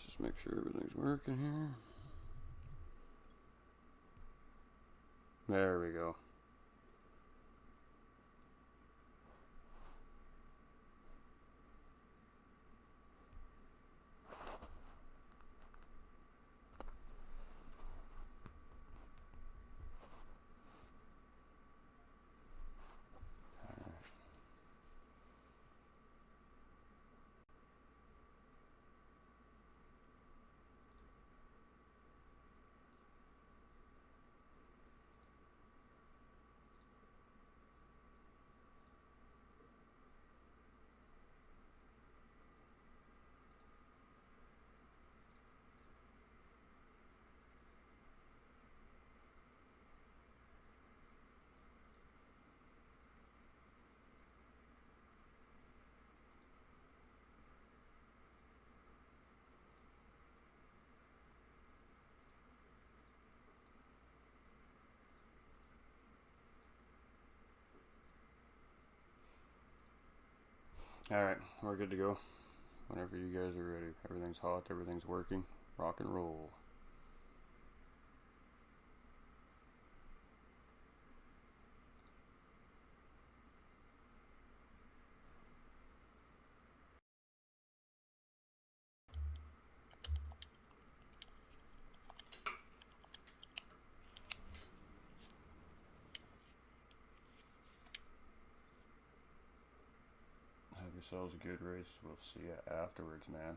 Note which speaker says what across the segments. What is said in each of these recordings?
Speaker 1: Let's just make sure everything's working here. There we go. Alright, we're good to go. Whenever you guys are ready. Everything's hot, everything's working. Rock and roll. Have yourselves a good race. We'll see you afterwards, man.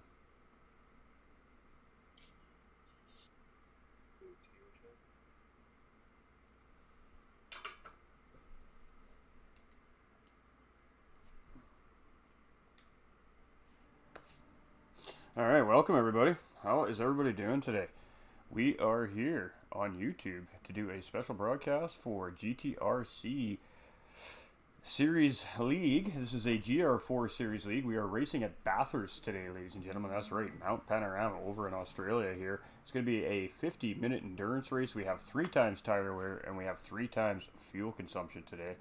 Speaker 1: Alright, welcome everybody. How is everybody doing today? We are here on YouTube to do a special broadcast for GTRC Series League. This is a GR4 Series League. We are racing at Bathurst today, ladies and gentlemen. That's right, Mount Panorama over in Australia here. It's going to be a 50-minute endurance race. We have 3 times tire wear and we have 3 times fuel consumption today.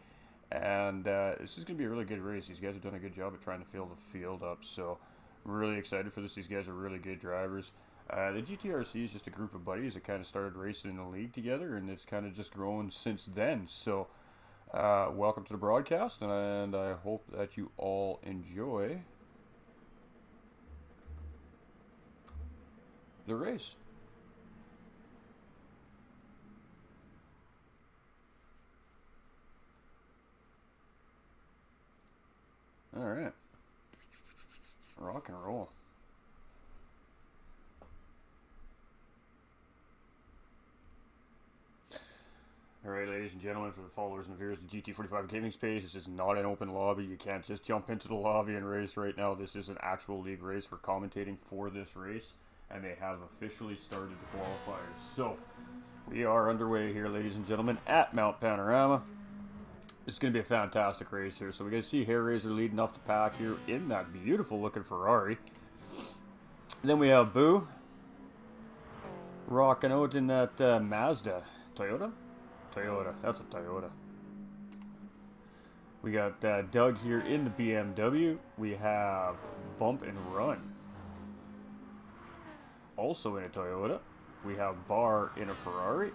Speaker 1: And this is going to be a really good race. These guys have done a good job at trying to fill the field up, so I'm really excited for this. These guys are really good drivers. The GTRC is just a group of buddies that kind of started racing in the league together, and it's kind of just grown since then. So, welcome to the broadcast, and I hope that you all enjoy the race. All right. Rock and roll. Alright, ladies and gentlemen, for the followers and viewers of the GT45 Gaming space, this is not an open lobby. You can't just jump into the lobby and race right now. This is an actual league race. We're commentating for this race, and they have officially started the qualifiers. So, we are underway here, ladies and gentlemen, at Mount Panorama. It's going to be a fantastic race here. So we got to see Hair Razor leading off the pack here in that beautiful looking Ferrari. Then we have Boo rocking out in that Mazda. Toyota? Toyota. That's a Toyota. We got Doug here in the BMW. We have Bump and Run, also in a Toyota. We have Bar in a Ferrari.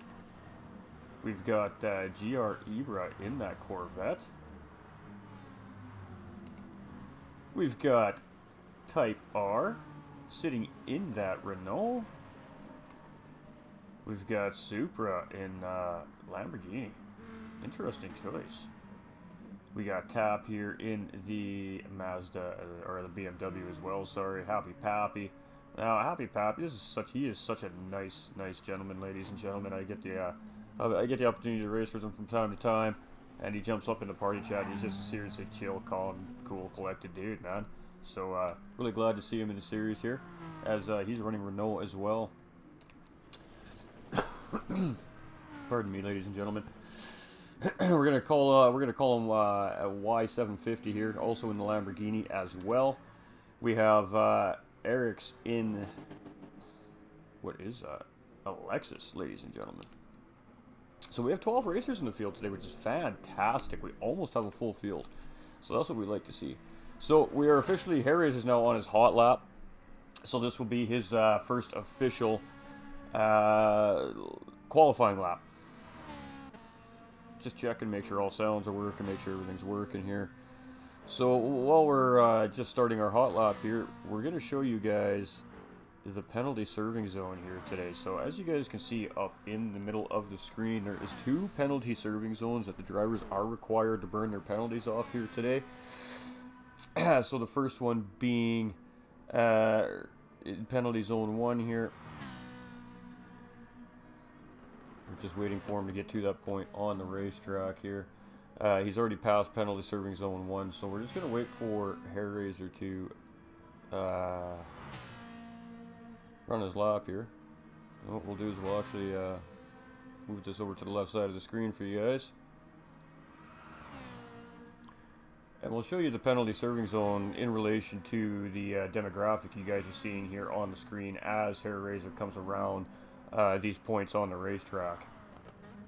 Speaker 1: We've got GR Ibra in that Corvette. We've got Type R sitting in that Renault. We've got Supra in Lamborghini. Interesting choice. We got Tap here in the Mazda, or the BMW as well, sorry. Happy Pappy. Now, Happy Pappy, he is such a nice gentleman, ladies and gentlemen. I get the opportunity to race with him from time to time, and he jumps up in the party chat. He's just a seriously chill, calm, cool, collected dude, man. So, really glad to see him in the series here, as he's running Renault as well. Pardon me, ladies and gentlemen. we're gonna call him a Y750 here, also in the Lamborghini as well. We have Eric's in, what is that? A Lexus, ladies and gentlemen. So we have 12 racers in the field today, which is fantastic. We almost have a full field. So that's what we like to see. So we are officially, Hair Razor's now on his hot lap. So this will be his first official qualifying lap. Just checking, make sure all sounds are working, make sure everything's working here. So while we're just starting our hot lap here, we're going to show you guys the penalty serving zone here today. So as you guys can see up in the middle of the screen, there is 2 penalty serving zones that the drivers are required to burn their penalties off here today. So the first one being penalty zone 1 here. We're just waiting for him to get to that point on the racetrack here. He's already passed penalty serving zone 1, so we're just going to wait for Hair Razor to run his lap here. And what we'll do is we'll actually move this over to the left side of the screen for you guys. And we'll show you the penalty serving zone in relation to the demographic you guys are seeing here on the screen as Hair Razor comes around these points on the racetrack.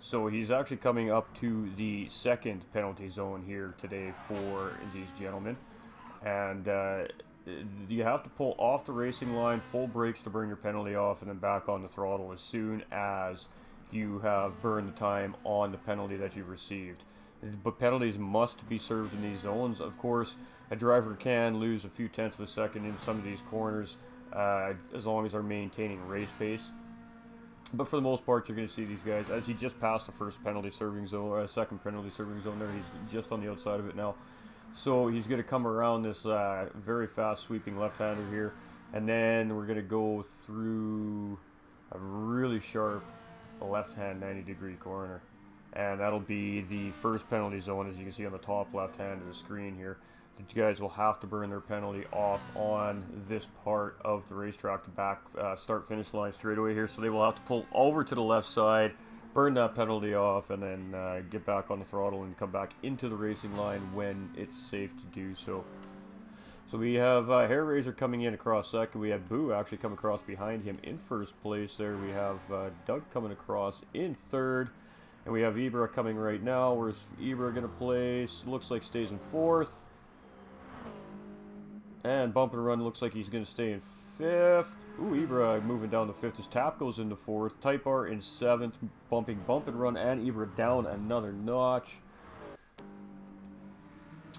Speaker 1: So he's actually coming up to the second penalty zone here today for these gentlemen. And you have to pull off the racing line, full brakes to burn your penalty off, and then back on the throttle as soon as you have burned the time on the penalty that you've received. But penalties must be served in these zones. Of course, a driver can lose a few tenths of a second in some of these corners as long as they're maintaining race pace. But for the most part, you're going to see these guys, as he just passed the first penalty serving zone, second penalty serving zone there, he's just on the outside of it now. So he's going to come around this very fast sweeping left-hander here, and then we're going to go through a really sharp left-hand 90-degree corner. And that'll be the first penalty zone, as you can see on the top left hand of the screen here. The guys will have to burn their penalty off on this part of the racetrack to back start-finish line straight away here. So they will have to pull over to the left side, burn that penalty off, and then get back on the throttle and come back into the racing line when it's safe to do so. So we have Hair Razor coming in across second. We have Boo actually come across behind him in first place there. We have Doug coming across in third. And we have Ibra coming right now. Where's Ibra going to place? Looks like stays in fourth. And Bump and Run looks like he's going to stay in fifth. Ooh, Ibra moving down to fifth. His Tap goes into fourth. Type R in seventh, bumping Bump and Run and Ibra down another notch.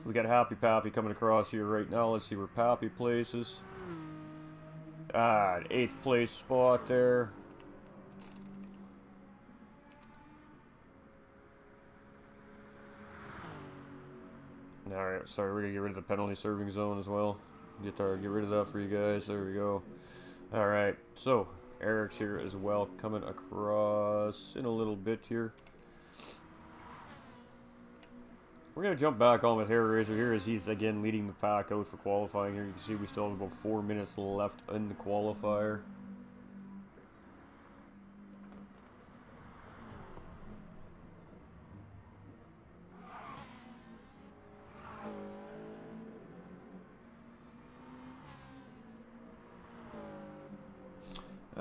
Speaker 1: We got Happy Pappy coming across here right now. Let's see where Pappy places. 8th place spot there. Alright, sorry, we're going to get rid of the penalty serving zone as well. Get rid of that for you guys. There we go. Alright, so Eric's here as well, coming across in a little bit here. We're going to jump back on with Hair Razor here as he's again leading the pack out for qualifying here. You can see we still have about 4 minutes left in the qualifier.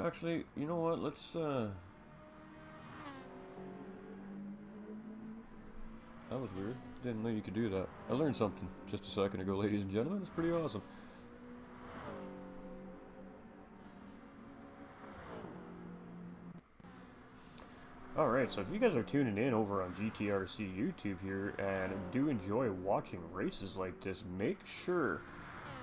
Speaker 1: Actually, you know what, let's, that was weird. Didn't know you could do that. I learned something just a second ago, ladies and gentlemen. It's pretty awesome. Alright, so if you guys are tuning in over on GTRC YouTube here and do enjoy watching races like this, make sure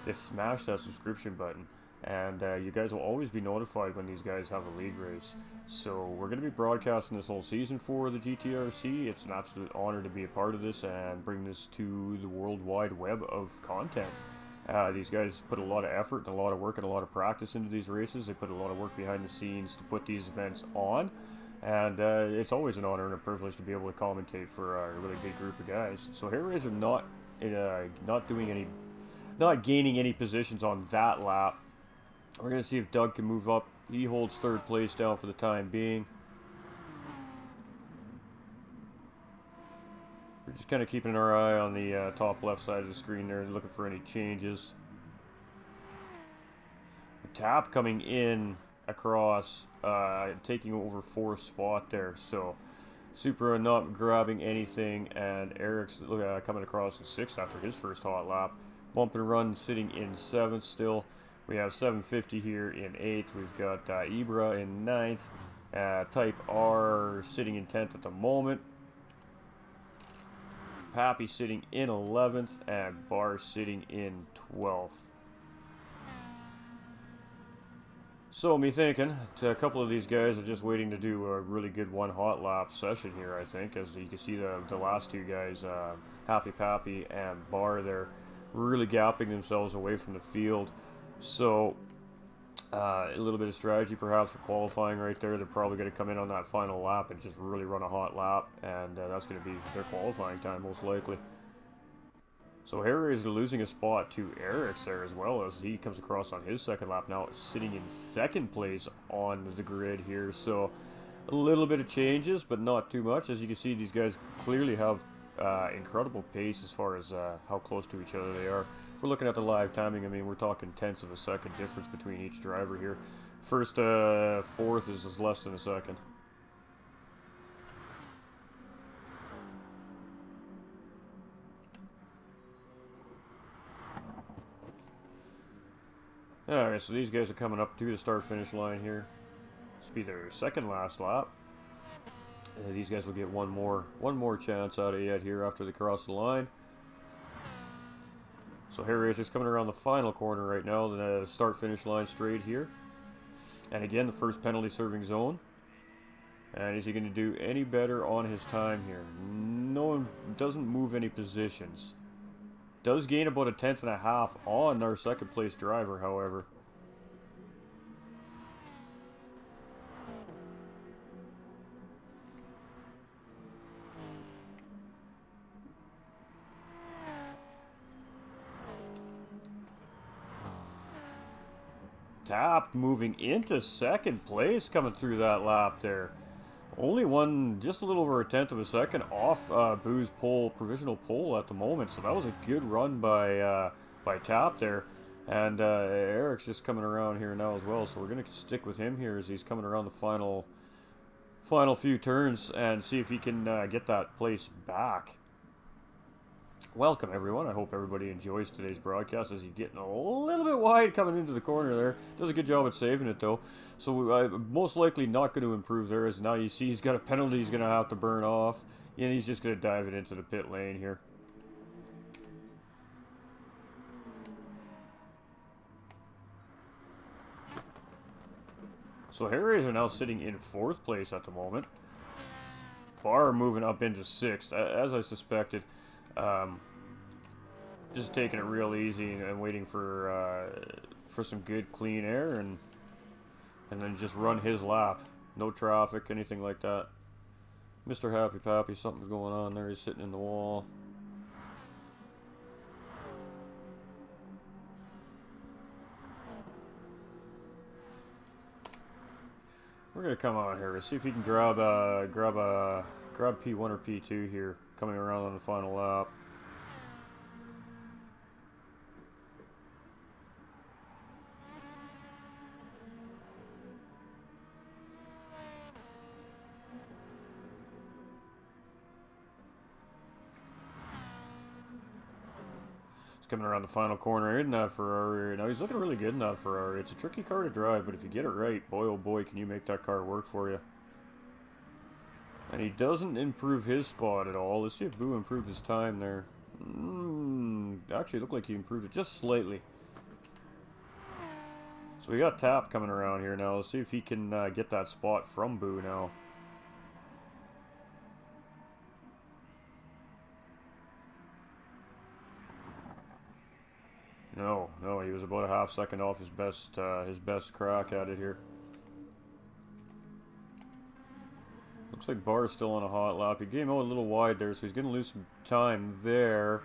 Speaker 1: to smash that subscription button. And you guys will always be notified when these guys have a league race. So we're going to be broadcasting this whole season for the GTRC. It's an absolute honor to be a part of this and bring this to the world wide web of content. These guys put a lot of effort and a lot of work and a lot of practice into these races. They put a lot of work behind the scenes to put these events on. And it's always an honor and a privilege to be able to commentate for a really big group of guys. So Hair Razor not gaining any positions on that lap. We're going to see if Doug can move up. He holds third place down for the time being. We're just kind of keeping our eye on the top left side of the screen there, looking for any changes. Tap coming in across, taking over fourth spot there. So Supra not grabbing anything, and Eric's coming across in sixth after his first hot lap. Bump and Run sitting in seventh still. We have 750 here in 8th. We've got Ibra in 9th. Type R sitting in 10th at the moment. Pappy sitting in 11th. And Bar sitting in 12th. So me thinking, a couple of these guys are just waiting to do a really good one hot lap session here, I think. As you can see, the last two guys, Happy Pappy and Bar, they're really gapping themselves away from the field. So a little bit of strategy perhaps for qualifying right there. They're probably going to come in on that final lap and just really run a hot lap, and that's going to be their qualifying time most likely. So Harry is losing a spot to Eric's there as well, as he comes across on his second lap now, sitting in second place on the grid here. So a little bit of changes, but not too much. As you can see, these guys clearly have incredible pace as far as how close to each other they are. If we're looking at the live timing, I mean, we're talking tenths of a second difference between each driver here. First, fourth is less than a second. Alright, so these guys are coming up to the start-finish line here. This will be their second last lap. These guys will get one more chance out of it here after they cross the line. So Harry is just coming around the final corner right now, the start-finish line straight here. And again, the first penalty serving zone. And is he going to do any better on his time here? No, doesn't move any positions. Does gain about a tenth and a half on our second place driver, however. Tapped moving into second place coming through that lap there. Only one, just a little over a tenth of a second off Boo's pole, provisional pole at the moment. So that was a good run by Tap there. And Eric's just coming around here now as well. So we're going to stick with him here as he's coming around the final few turns and see if he can get that place back. Welcome everyone. I hope everybody enjoys today's broadcast as he's getting a little bit wide coming into the corner there. Does a good job at saving it though. So most likely not going to improve there, as now you see he's got a penalty he's going to have to burn off. And he's just going to dive it into the pit lane here. So Harriers are now sitting in 4th place at the moment. Bar moving up into 6th, as I suspected. Just taking it real easy and waiting for some good clean air and then just run his lap. No traffic, anything like that. Mr. Happy Pappy, something's going on there. He's sitting in the wall. We're gonna come out here. See if he can grab P1 or P2 here, coming around on the final lap. Coming around the final corner in that Ferrari. Now he's looking really good in that Ferrari. It's a tricky car to drive, but if you get it right, boy oh boy, can you make that car work for you. And he doesn't improve his spot at all. Let's see if Boo improved his time there. Actually, it looked like he improved it just slightly. So we got Tap coming around here now. Let's see if he can get that spot from Boo now. No, he was about a half second off his best crack at it here. Looks like Bar's still on a hot lap. He came out a little wide there, so he's going to lose some time there.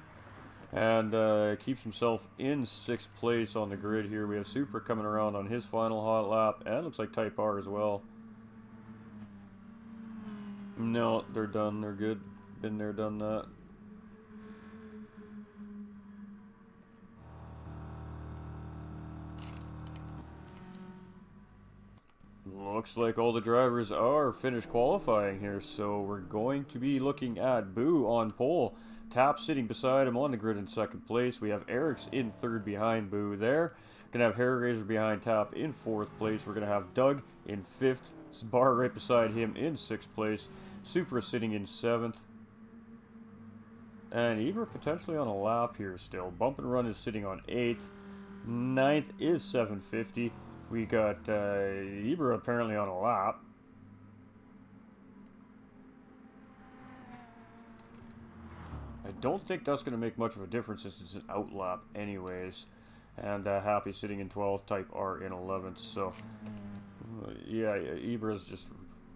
Speaker 1: And keeps himself in 6th place on the grid here. We have Super coming around on his final hot lap, and looks like Type R as well. No, they're done. They're good. Been there, done that. Looks like all the drivers are finished qualifying here, so we're going to be looking at Boo on pole. Tap sitting beside him on the grid in second place. We have Eric's in third behind Boo there. Gonna have Hair Razor behind Tap in fourth place. We're gonna have Doug in fifth. Bar right beside him in sixth place. Supra sitting in seventh. And Ibra potentially on a lap here still. Bump and Run is sitting on 8th. 9th is 750. We got Ibra apparently on a lap. I don't think that's going to make much of a difference since it's an out lap anyways. And Happy sitting in 12th, Type R in 11th. So, yeah, Ibra's just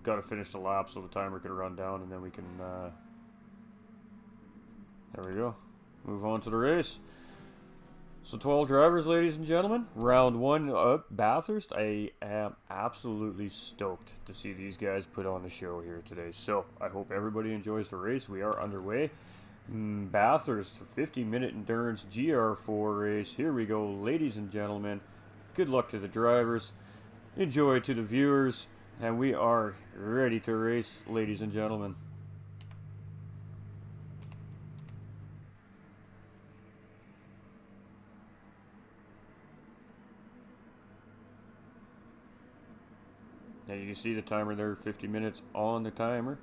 Speaker 1: got to finish the lap so the timer can run down and then we can... there we go. Move on to the race. So 12 drivers, ladies and gentlemen. Round 1 up Bathurst. I am absolutely stoked to see these guys put on the show here today. So I hope everybody enjoys the race. We are underway. Bathurst 50-minute endurance GR4 race. Here we go, ladies and gentlemen. Good luck to the drivers. Enjoy to the viewers. And we are ready to race, ladies and gentlemen. Now you can see the timer there, 50 minutes on the timer.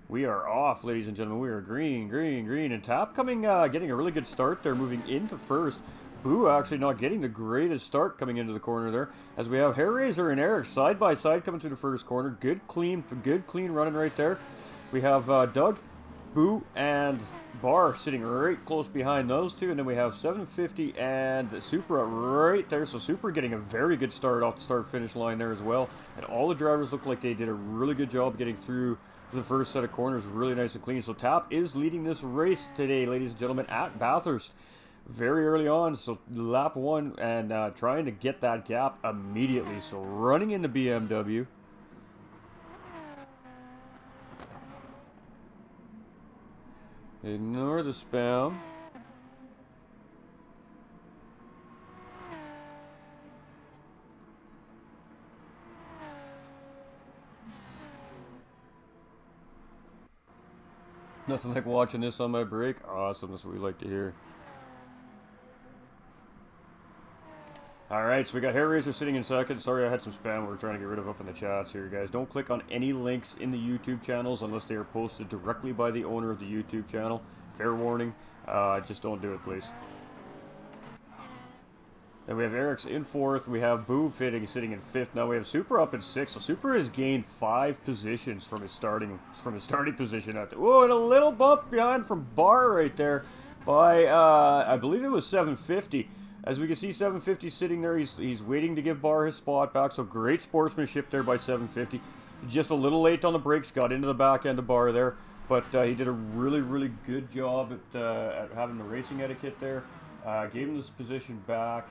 Speaker 1: We are off, ladies and gentlemen. We are green, green, green. And Tap coming, getting a really good start there, moving into first. Boo actually not getting the greatest start coming into the corner there. As we have Hair Razor and Eric side by side coming through the first corner. Good clean running right there. We have Doug, Boo, and Bar sitting right close behind those two. And then we have 750 and Supra right there. So Supra getting a very good start off the start-finish line there as well. And all the drivers look like they did a really good job getting through the first set of corners. Really nice and clean. So Tap is leading this race today, ladies and gentlemen, at Bathurst. Very early on. So lap 1 and trying to get that gap immediately. So running into BMW. Ignore the spam. Nothing like watching this on my break. Awesome, that's what we like to hear. Alright, so we got Hair Razor sitting in second. Sorry I had some spam we're trying to get rid of up in the chats here, guys. Don't click on any links in the YouTube channels unless they are posted directly by the owner of the YouTube channel. Fair warning. Just don't do it, please. Then we have Eric's in fourth. We have Boo sitting in fifth. Now we have Super up in sixth. So Super has gained 5 positions from his starting position. And a little bump behind from Bar right there by I believe it was 750. As we can see, 750 sitting there. He's waiting to give Bar his spot back. So great sportsmanship there by 750. Just a little late on the brakes. Got into the back end of Bar there. But he did a really, really good job at having the racing etiquette there. Gave him this position back.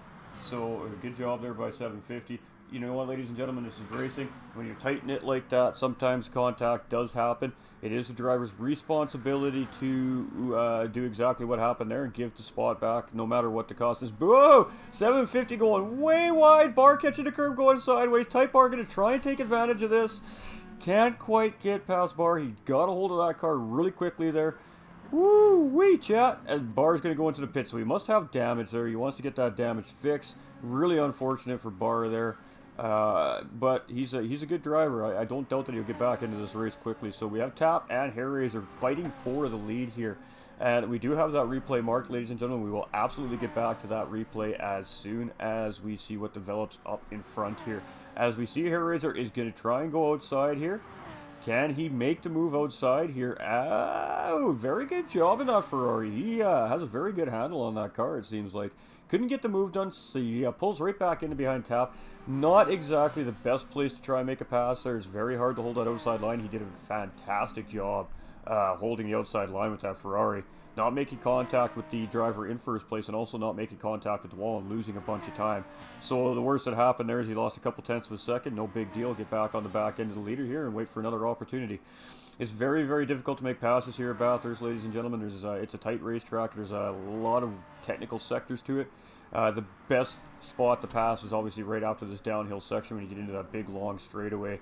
Speaker 1: So a good job there by 750. You know what, ladies and gentlemen, this is racing. When you're tight-knit like that, sometimes contact does happen. It is the driver's responsibility to do exactly what happened there and give the spot back no matter what the cost is. Whoa! 750 going way wide. Bar catching the curb going sideways. Type R going to try and take advantage of this. Can't quite get past Bar. He got a hold of that car really quickly there. Woo-wee, chat. And Bar's going to go into the pit, so he must have damage there. He wants to get that damage fixed. Really unfortunate for Bar there. But he's a good driver. I don't doubt that he'll get back into this race quickly. So we have Tap and Hair Razor fighting for the lead here. And we do have that replay marked, ladies and gentlemen. We will absolutely get back to that replay as soon as we see what develops up in front here. As we see, Hair Razor is going to try and go outside here. Can he make the move outside here? Oh, very good job in that Ferrari. He has a very good handle on that car, it seems like. Couldn't get the move done, so he pulls right back into behind Tap. Not exactly the best place to try and make a pass there. It's very hard to hold that outside line. He did a fantastic job holding the outside line with that Ferrari. Not making contact with the driver in first place and also not making contact with the wall and losing a bunch of time. So the worst that happened there is he lost a couple tenths of a second. No big deal. Get back on the back end of the leader here and wait for another opportunity. It's very, very difficult to make passes here at Bathurst, ladies and gentlemen. It's a tight racetrack. There's a lot of technical sectors to it. The best spot to pass is obviously right after this downhill section when you get into that big long straightaway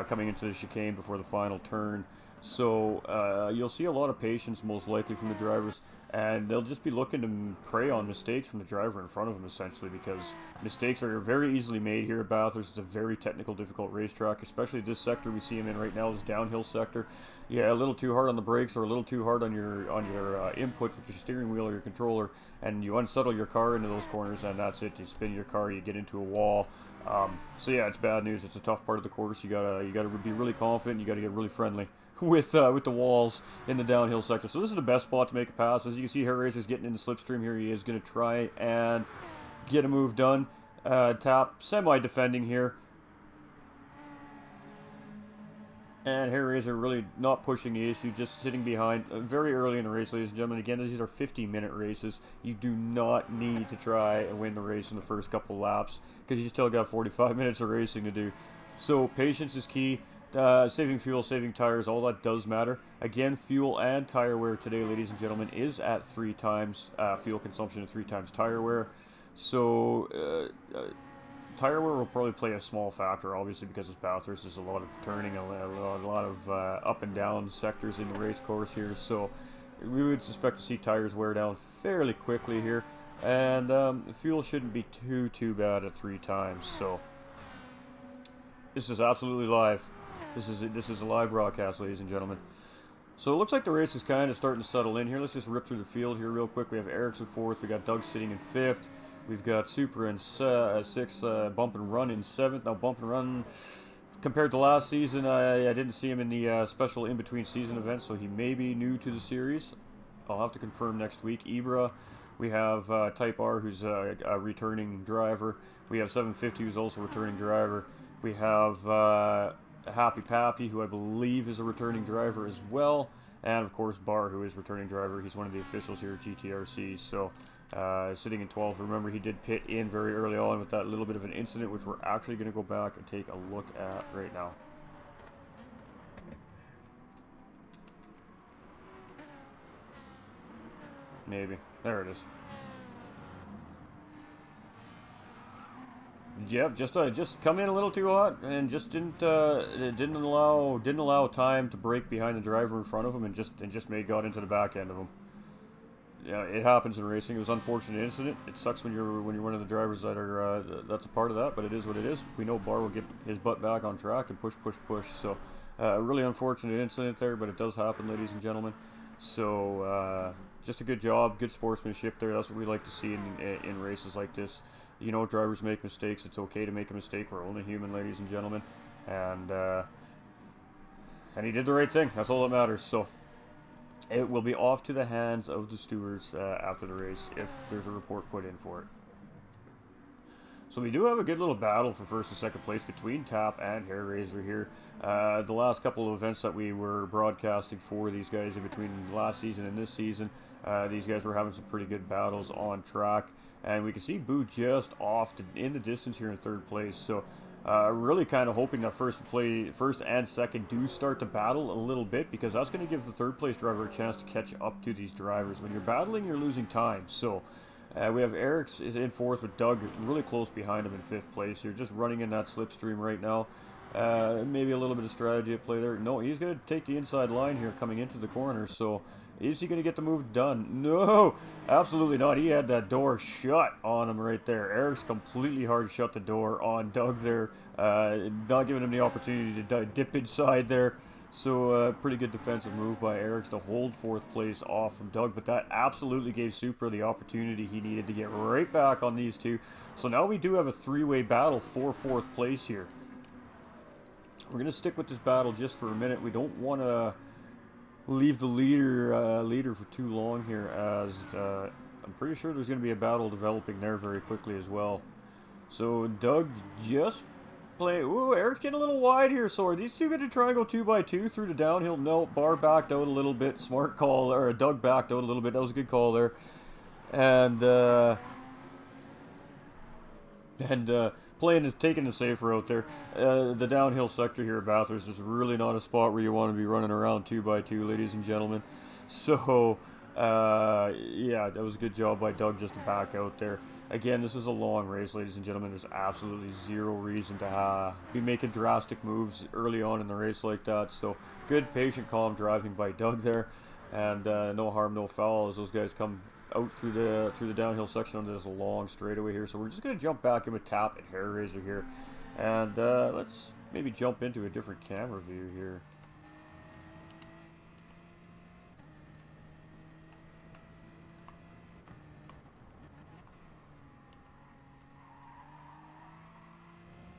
Speaker 1: coming into the chicane before the final turn. So you'll see a lot of patience most likely from the drivers, and they'll just be looking to prey on mistakes from the driver in front of them essentially, because mistakes are very easily made here at Bathurst. It's a very technical, difficult racetrack, especially this sector we see him in right now, this downhill sector. Yeah, a little too hard on the brakes or a little too hard on your input with your steering wheel or your controller, and you unsettle your car into those corners, and that's it. You spin your car, you get into a wall. So yeah, it's bad news. It's a tough part of the course. You gotta be really confident. You gotta get really friendly with the walls in the downhill sector. So this is the best spot to make a pass. As you can see, Hair Razor's getting into slipstream here. He is going to try and get a move done. Tap semi-defending here. And Hair Razor really not pushing the issue, just sitting behind very early in the race, ladies and gentlemen. Again, these are 50-minute races. You do not need to try and win the race in the first couple laps, because you still got 45 minutes of racing to do. So patience is key. Saving fuel, saving tires, all that does matter. Again, fuel and tire wear today, ladies and gentlemen, is at 3 times fuel consumption and 3 times tire wear. So tire wear will probably play a small factor, obviously, because it's Bathurst. There's a lot of turning, a lot of up and down sectors in the race course here. So we would suspect to see tires wear down fairly quickly here, and fuel shouldn't be too bad at 3 times. So this is absolutely live. This is a live broadcast, ladies and gentlemen. So it looks like the race is kind of starting to settle in here. Let's just rip through the field here real quick. We have Eric's in 4th. We got Doug sitting in 5th. We've got Super in 6th. Bump and Run in 7th. Now Bump and Run, compared to last season, I didn't see him in the special in-between season event, so he may be new to the series. I'll have to confirm next week. Ibra, we have Type R, who's a returning driver. We have 750, who's also a returning driver. We have Happy Pappy, who I believe is a returning driver as well, and of course Bar, who is returning driver. He's one of the officials here at GTRC. So sitting in 12th. Remember, he did pit in very early on with that little bit of an incident, which we're actually going to go back and take a look at right now. Maybe there it is. Yep, just come in a little too hot, and just didn't allow time to brake behind the driver in front of him, and just got into the back end of him. Yeah, it happens in racing. It was an unfortunate incident. It sucks when you're one of the drivers that are that's a part of that, but it is what it is. We know Bar will get his butt back on track and push. So a really unfortunate incident there, but it does happen, ladies and gentlemen. So just a good job, good sportsmanship there. That's what we like to see in races like this. You know, drivers make mistakes. It's okay to make a mistake. We're only human, ladies and gentlemen. And he did the right thing. That's all that matters. So it will be off to the hands of the stewards after the race if there's a report put in for it. So we do have a good little battle for first and second place between Tap and Hair Razor here. The last couple of events that we were broadcasting for these guys in between last season and this season, these guys were having some pretty good battles on track. And we can see Boo just off in the distance here in 3rd place. So really kind of hoping that first and second do start to battle a little bit, because that's going to give the 3rd place driver a chance to catch up to these drivers. When you're battling, you're losing time. So we have Eric's is in 4th with Doug really close behind him in 5th place. You're just running in that slipstream right now. Maybe a little bit of strategy at play there. No, he's going to take the inside line here coming into the corner. So is he going to get the move done? No, absolutely not. He had that door shut on him right there. Eric's completely hard shut the door on Doug there, not giving him the opportunity to dip inside there. So pretty good defensive move by Eric's to hold 4th place off from Doug, but that absolutely gave Supra the opportunity he needed to get right back on these two. So now we do have a 3-way battle for 4th place here. We're going to stick with this battle just for a minute. We don't want to leave the leader for too long here, as I'm pretty sure there's going to be a battle developing there very quickly as well. So Doug just playing. Ooh, Eric's getting a little wide here. So are these two going to try and go 2x2 through the downhill? No, Bar backed out a little bit. Smart call, or Doug backed out a little bit. That was a good call there. And taking the safe route there. The downhill sector here at Bathurst is really not a spot where you want to be running around 2x2, ladies and gentlemen. So Yeah, that was a good job by Doug just to back out there. Again, this is a long race, ladies and gentlemen. There's absolutely zero reason to be making drastic moves early on in the race like that. So good, patient, calm driving by Doug there, and no harm, no foul as those guys come out through the downhill section onto this long straightaway here. So we're just gonna jump back in with Tap and Hair Razor here, and let's maybe jump into a different camera view here.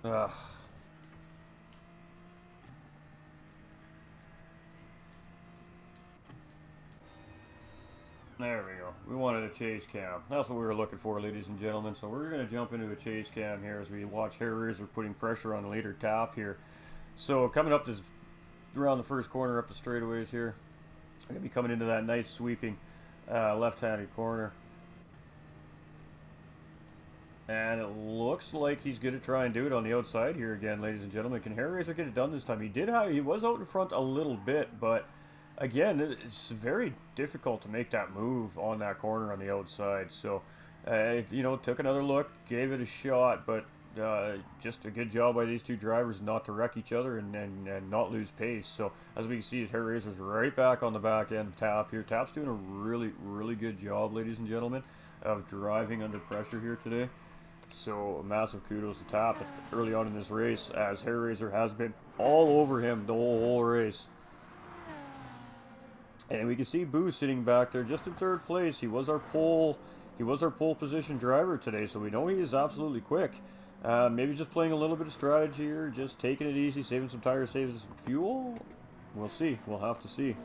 Speaker 1: Ugh. There we go. We wanted a chase cam. That's what we were looking for, ladies and gentlemen. So we're going to jump into a chase cam here as we watch Hair Razor putting pressure on leader Tap here. So coming up this around the first corner up the straightaways here. We're going to be coming into that nice sweeping left-handed corner. And it looks like he's going to try and do it on the outside here again, ladies and gentlemen. Can Hair Razor get it done this time? He was out in front a little bit, but again, it's very difficult to make that move on that corner on the outside. So, you know, took another look, gave it a shot, but just a good job by these two drivers not to wreck each other and not lose pace. So, as we can see, Hair Razor's right back on the back end of Tap here. Tap's doing a really, really good job, ladies and gentlemen, of driving under pressure here today. So, massive kudos to Tap early on in this race, as Hair Razor has been all over him the whole race. And we can see Boo sitting back there just in third place. He was our pole position driver today, so we know he is absolutely quick. Maybe just playing a little bit of strategy here, just taking it easy, saving some tires, saving some fuel. We'll see. We'll have to see.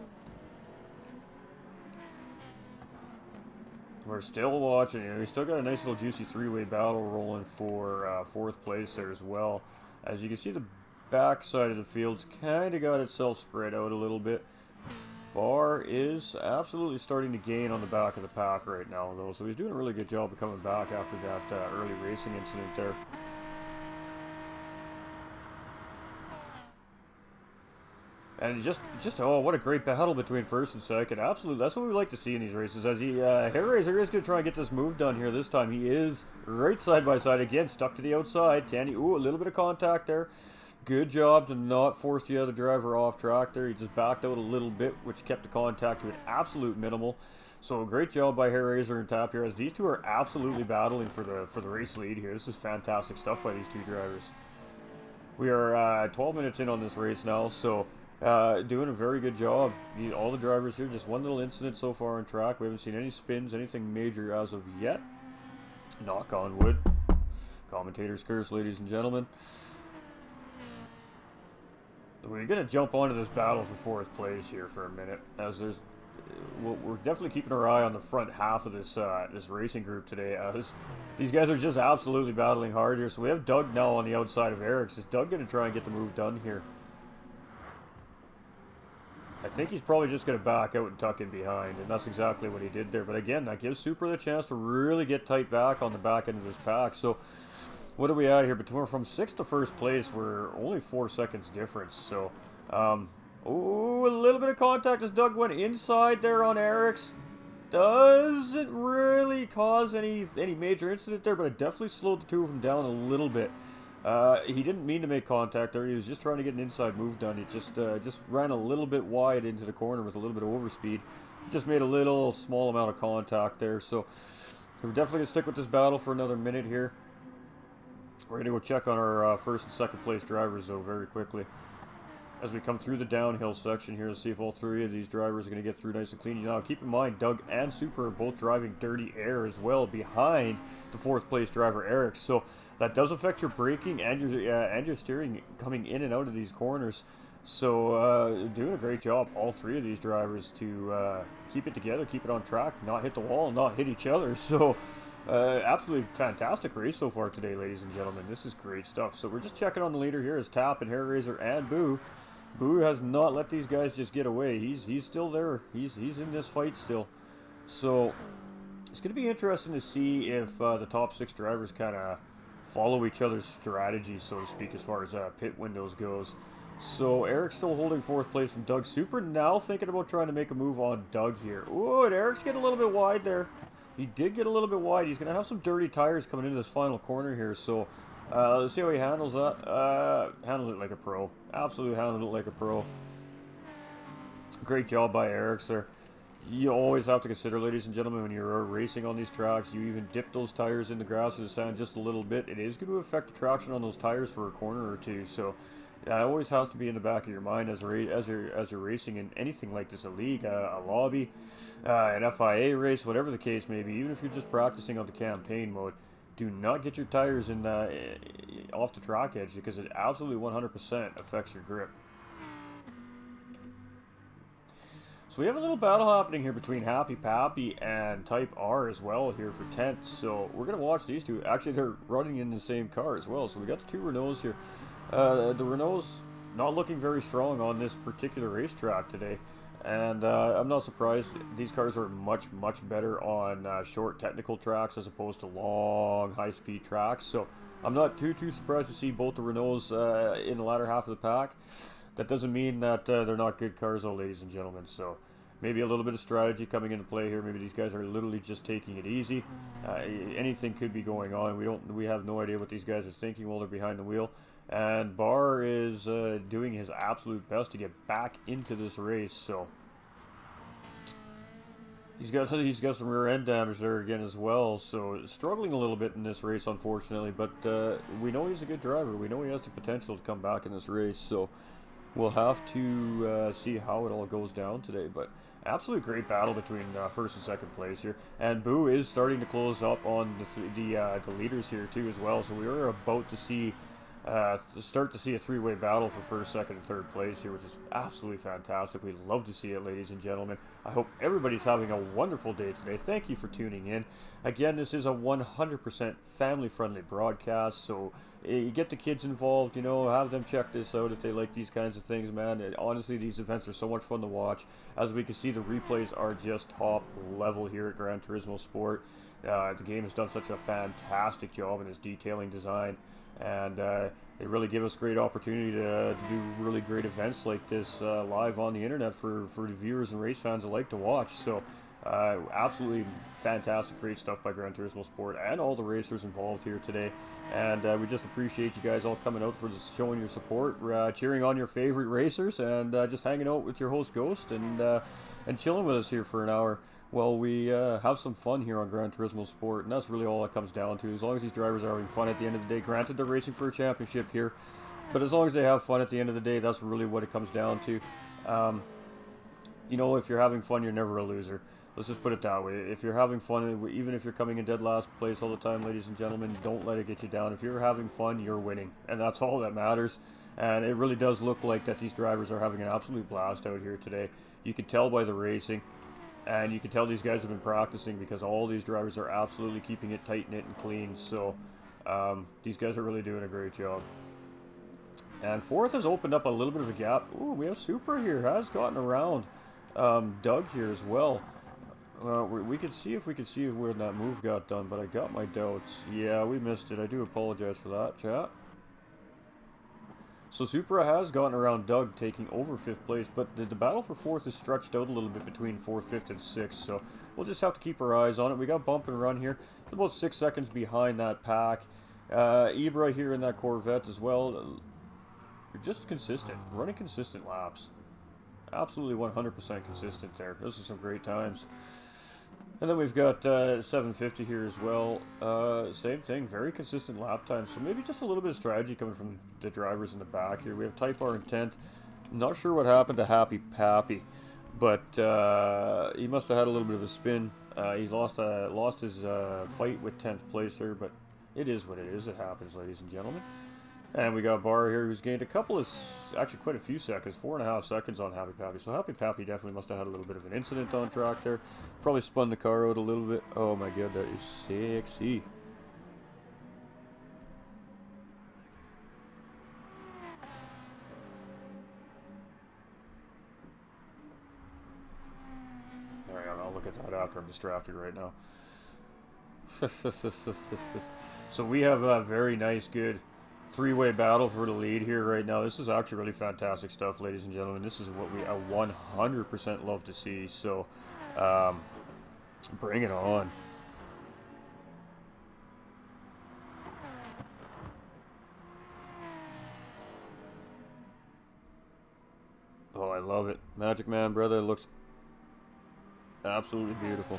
Speaker 1: We're still watching here. We still got a nice little juicy three-way battle rolling for fourth place there as well. As you can see, the back side of the field's kind of got itself spread out a little bit. Barr is absolutely starting to gain on the back of the pack right now, though, so he's doing a really good job of coming back after that early racing incident there. And just oh, what a great battle between first and second. Absolutely, that's what we like to see in these races. As Hair Razor is going to try and get this move done here this time. He is right side by side again, stuck to the outside. Can he? Ooh, a little bit of contact there. Good job to not force the other driver off track there. He just backed out a little bit, which kept the contact to an absolute minimal. So great job by Hair Razor and Tap here, as these two are absolutely battling for the race lead here. This is fantastic stuff by these two drivers. We are 12 minutes in on this race now, so doing a very good job. All the drivers here, just one little incident so far on track. We haven't seen any spins, anything major as of yet. Knock on wood. Commentator's curse, ladies and gentlemen. We're going to jump onto this battle for fourth place here for a minute, as we're definitely keeping our eye on the front half of this racing group today, as these guys are just absolutely battling hard here. So we have Doug now on the outside of Eric's. Is Doug going to try and get the move done here? I think he's probably just going to back out and tuck in behind, and that's exactly what he did there. But again, that gives Super the chance to really get tight back on the back end of this pack. So what are we at here? Between from 6th to 1st place, we're only 4 seconds difference. So, oh, a little bit of contact as Doug went inside there on Eric's. Doesn't really cause any major incident there, but it definitely slowed the two of them down a little bit. He didn't mean to make contact there. He was just trying to get an inside move done. He just ran a little bit wide into the corner with a little bit of overspeed. He just made a little small amount of contact there. So we're definitely going to stick with this battle for another minute here. We're going to go check on our first and second place drivers, though, very quickly, as we come through the downhill section here to see if all three of these drivers are going to get through nice and clean. Now, keep in mind, Doug and Super are both driving dirty air as well behind the 4th place driver, Eric. So that does affect your braking and your steering coming in and out of these corners. So doing a great job, all three of these drivers, to keep it together, keep it on track, not hit the wall, and not hit each other. So absolutely fantastic race so far today, ladies and gentlemen. This is great stuff. So we're just checking on the leader here as Tap and Hair Razor and Boo. Boo has not let these guys just get away. He's still there. He's in this fight still. So it's going to be interesting to see if the top 6 drivers kind of follow each other's strategy, so to speak, as far as pit windows goes. So Eric's still holding 4th place from Doug. Super now thinking about trying to make a move on Doug here. Ooh, and Eric's getting a little bit wide there. He did get a little bit wide. He's going to have some dirty tires coming into this final corner here. So let's see how he handles that. Handled it like a pro. Absolutely handled it like a pro. Great job by Eric, sir. You always have to consider, ladies and gentlemen, when you're racing on these tracks, you even dip those tires in the grass or the sand just a little bit. It is going to affect the traction on those tires for a corner or two. So that always has to be in the back of your mind as you're racing in anything like this, a league, a lobby, an FIA race, whatever the case may be. Even if you're just practicing on the campaign mode, do not get your tires in off the track edge, because it absolutely 100% affects your grip. So we have a little battle happening here between Happy Pappy and Type R as well here for 10th. So we're going to watch these two. Actually, they're running in the same car as well. So we got the two Renaults here. The Renault's not looking very strong on this particular racetrack today. And I'm not surprised. These cars are much better on short technical tracks as opposed to long high-speed tracks. So I'm not too surprised to see both the Renaults in the latter half of the pack. That doesn't mean that they're not good cars, though, ladies and gentlemen. So maybe a little bit of strategy coming into play here. Maybe these guys are literally just taking it easy. Anything could be going on. We have no idea what these guys are thinking while they're behind the wheel. And Barr is doing his absolute best to get back into this race. So he's got some rear end damage there again as well. So struggling a little bit in this race, unfortunately. But we know he's a good driver. We know he has the potential to come back in this race. So we'll have to see how it all goes down today. But absolute great battle between 1st and 2nd place here. And Boo is starting to close up on the leaders here too as well. So we are about to see start to see a 3-way battle for 1st, 2nd, and 3rd place here, which is absolutely fantastic. We'd love to see it, ladies and gentlemen. I hope everybody's having a wonderful day today. Thank you for tuning in. Again, this is a 100% family-friendly broadcast, so you get the kids involved, you know, have them check this out if they like these kinds of things, man. Honestly, these events are so much fun to watch. As we can see, the replays are just top level here at Gran Turismo Sport. The game has done such a fantastic job in its detailing design. And they really give us great opportunity to do really great events like this live on the internet for the viewers and race fans alike to watch. So absolutely fantastic, great stuff by Gran Turismo Sport and all the racers involved here today. And we just appreciate you guys all coming out for this, showing your support, cheering on your favorite racers, and just hanging out with your host Ghost and chilling with us here for an hour. Well, we have some fun here on Gran Turismo Sport, and that's really all it comes down to. As long as these drivers are having fun at the end of the day, granted they're racing for a championship here, but as long as they have fun at the end of the day, that's really what it comes down to. You know, if you're having fun, you're never a loser. Let's just put it that way. If you're having fun, even if you're coming in dead last place all the time, ladies and gentlemen, don't let it get you down. If you're having fun, you're winning, and that's all that matters. And it really does look like that these drivers are having an absolute blast out here today. You can tell by the racing. And you can tell these guys have been practicing, because all these drivers are absolutely keeping it tight-knit and clean. So these guys are really doing a great job. And 4th has opened up a little bit of a gap. Ooh, we have Super here, has gotten around Doug here as well. We could see if where that move got done, but I got my doubts. Yeah, we missed it. I do apologize for that, chat. So Supra has gotten around Doug, taking over 5th place, but the battle for 4th is stretched out a little bit between 4th, 5th, and 6th, so we'll just have to keep our eyes on it. We got bump and run here. It's about 6 seconds behind that pack. Ibra here in that Corvette as well. You're just consistent, running consistent laps. Absolutely 100% consistent there. Those are some great times. And then we've got 750 here as well. Same thing, very consistent lap time. So maybe just a little bit of strategy coming from the drivers in the back here. We have Type R and 10th. Not sure what happened to Happy Pappy, but he must have had a little bit of a spin. He's lost his fight with 10th place there, but it is what it is. It happens, ladies and gentlemen. And we got Barr here, who's gained actually quite a few seconds, 4.5 seconds on Happy Pappy. So Happy Pappy definitely must have had a little bit of an incident on track there. Probably spun the car out a little bit. Oh my god, that is sexy. Alright, I'll look at that after. I'm distracted right now. So we have a very nice, good three-way battle for the lead here right now. This is actually really fantastic stuff, ladies and gentlemen. This is what we 100% love to see. So, bring it on. Oh, I love it. Magic Man, brother, it looks absolutely beautiful.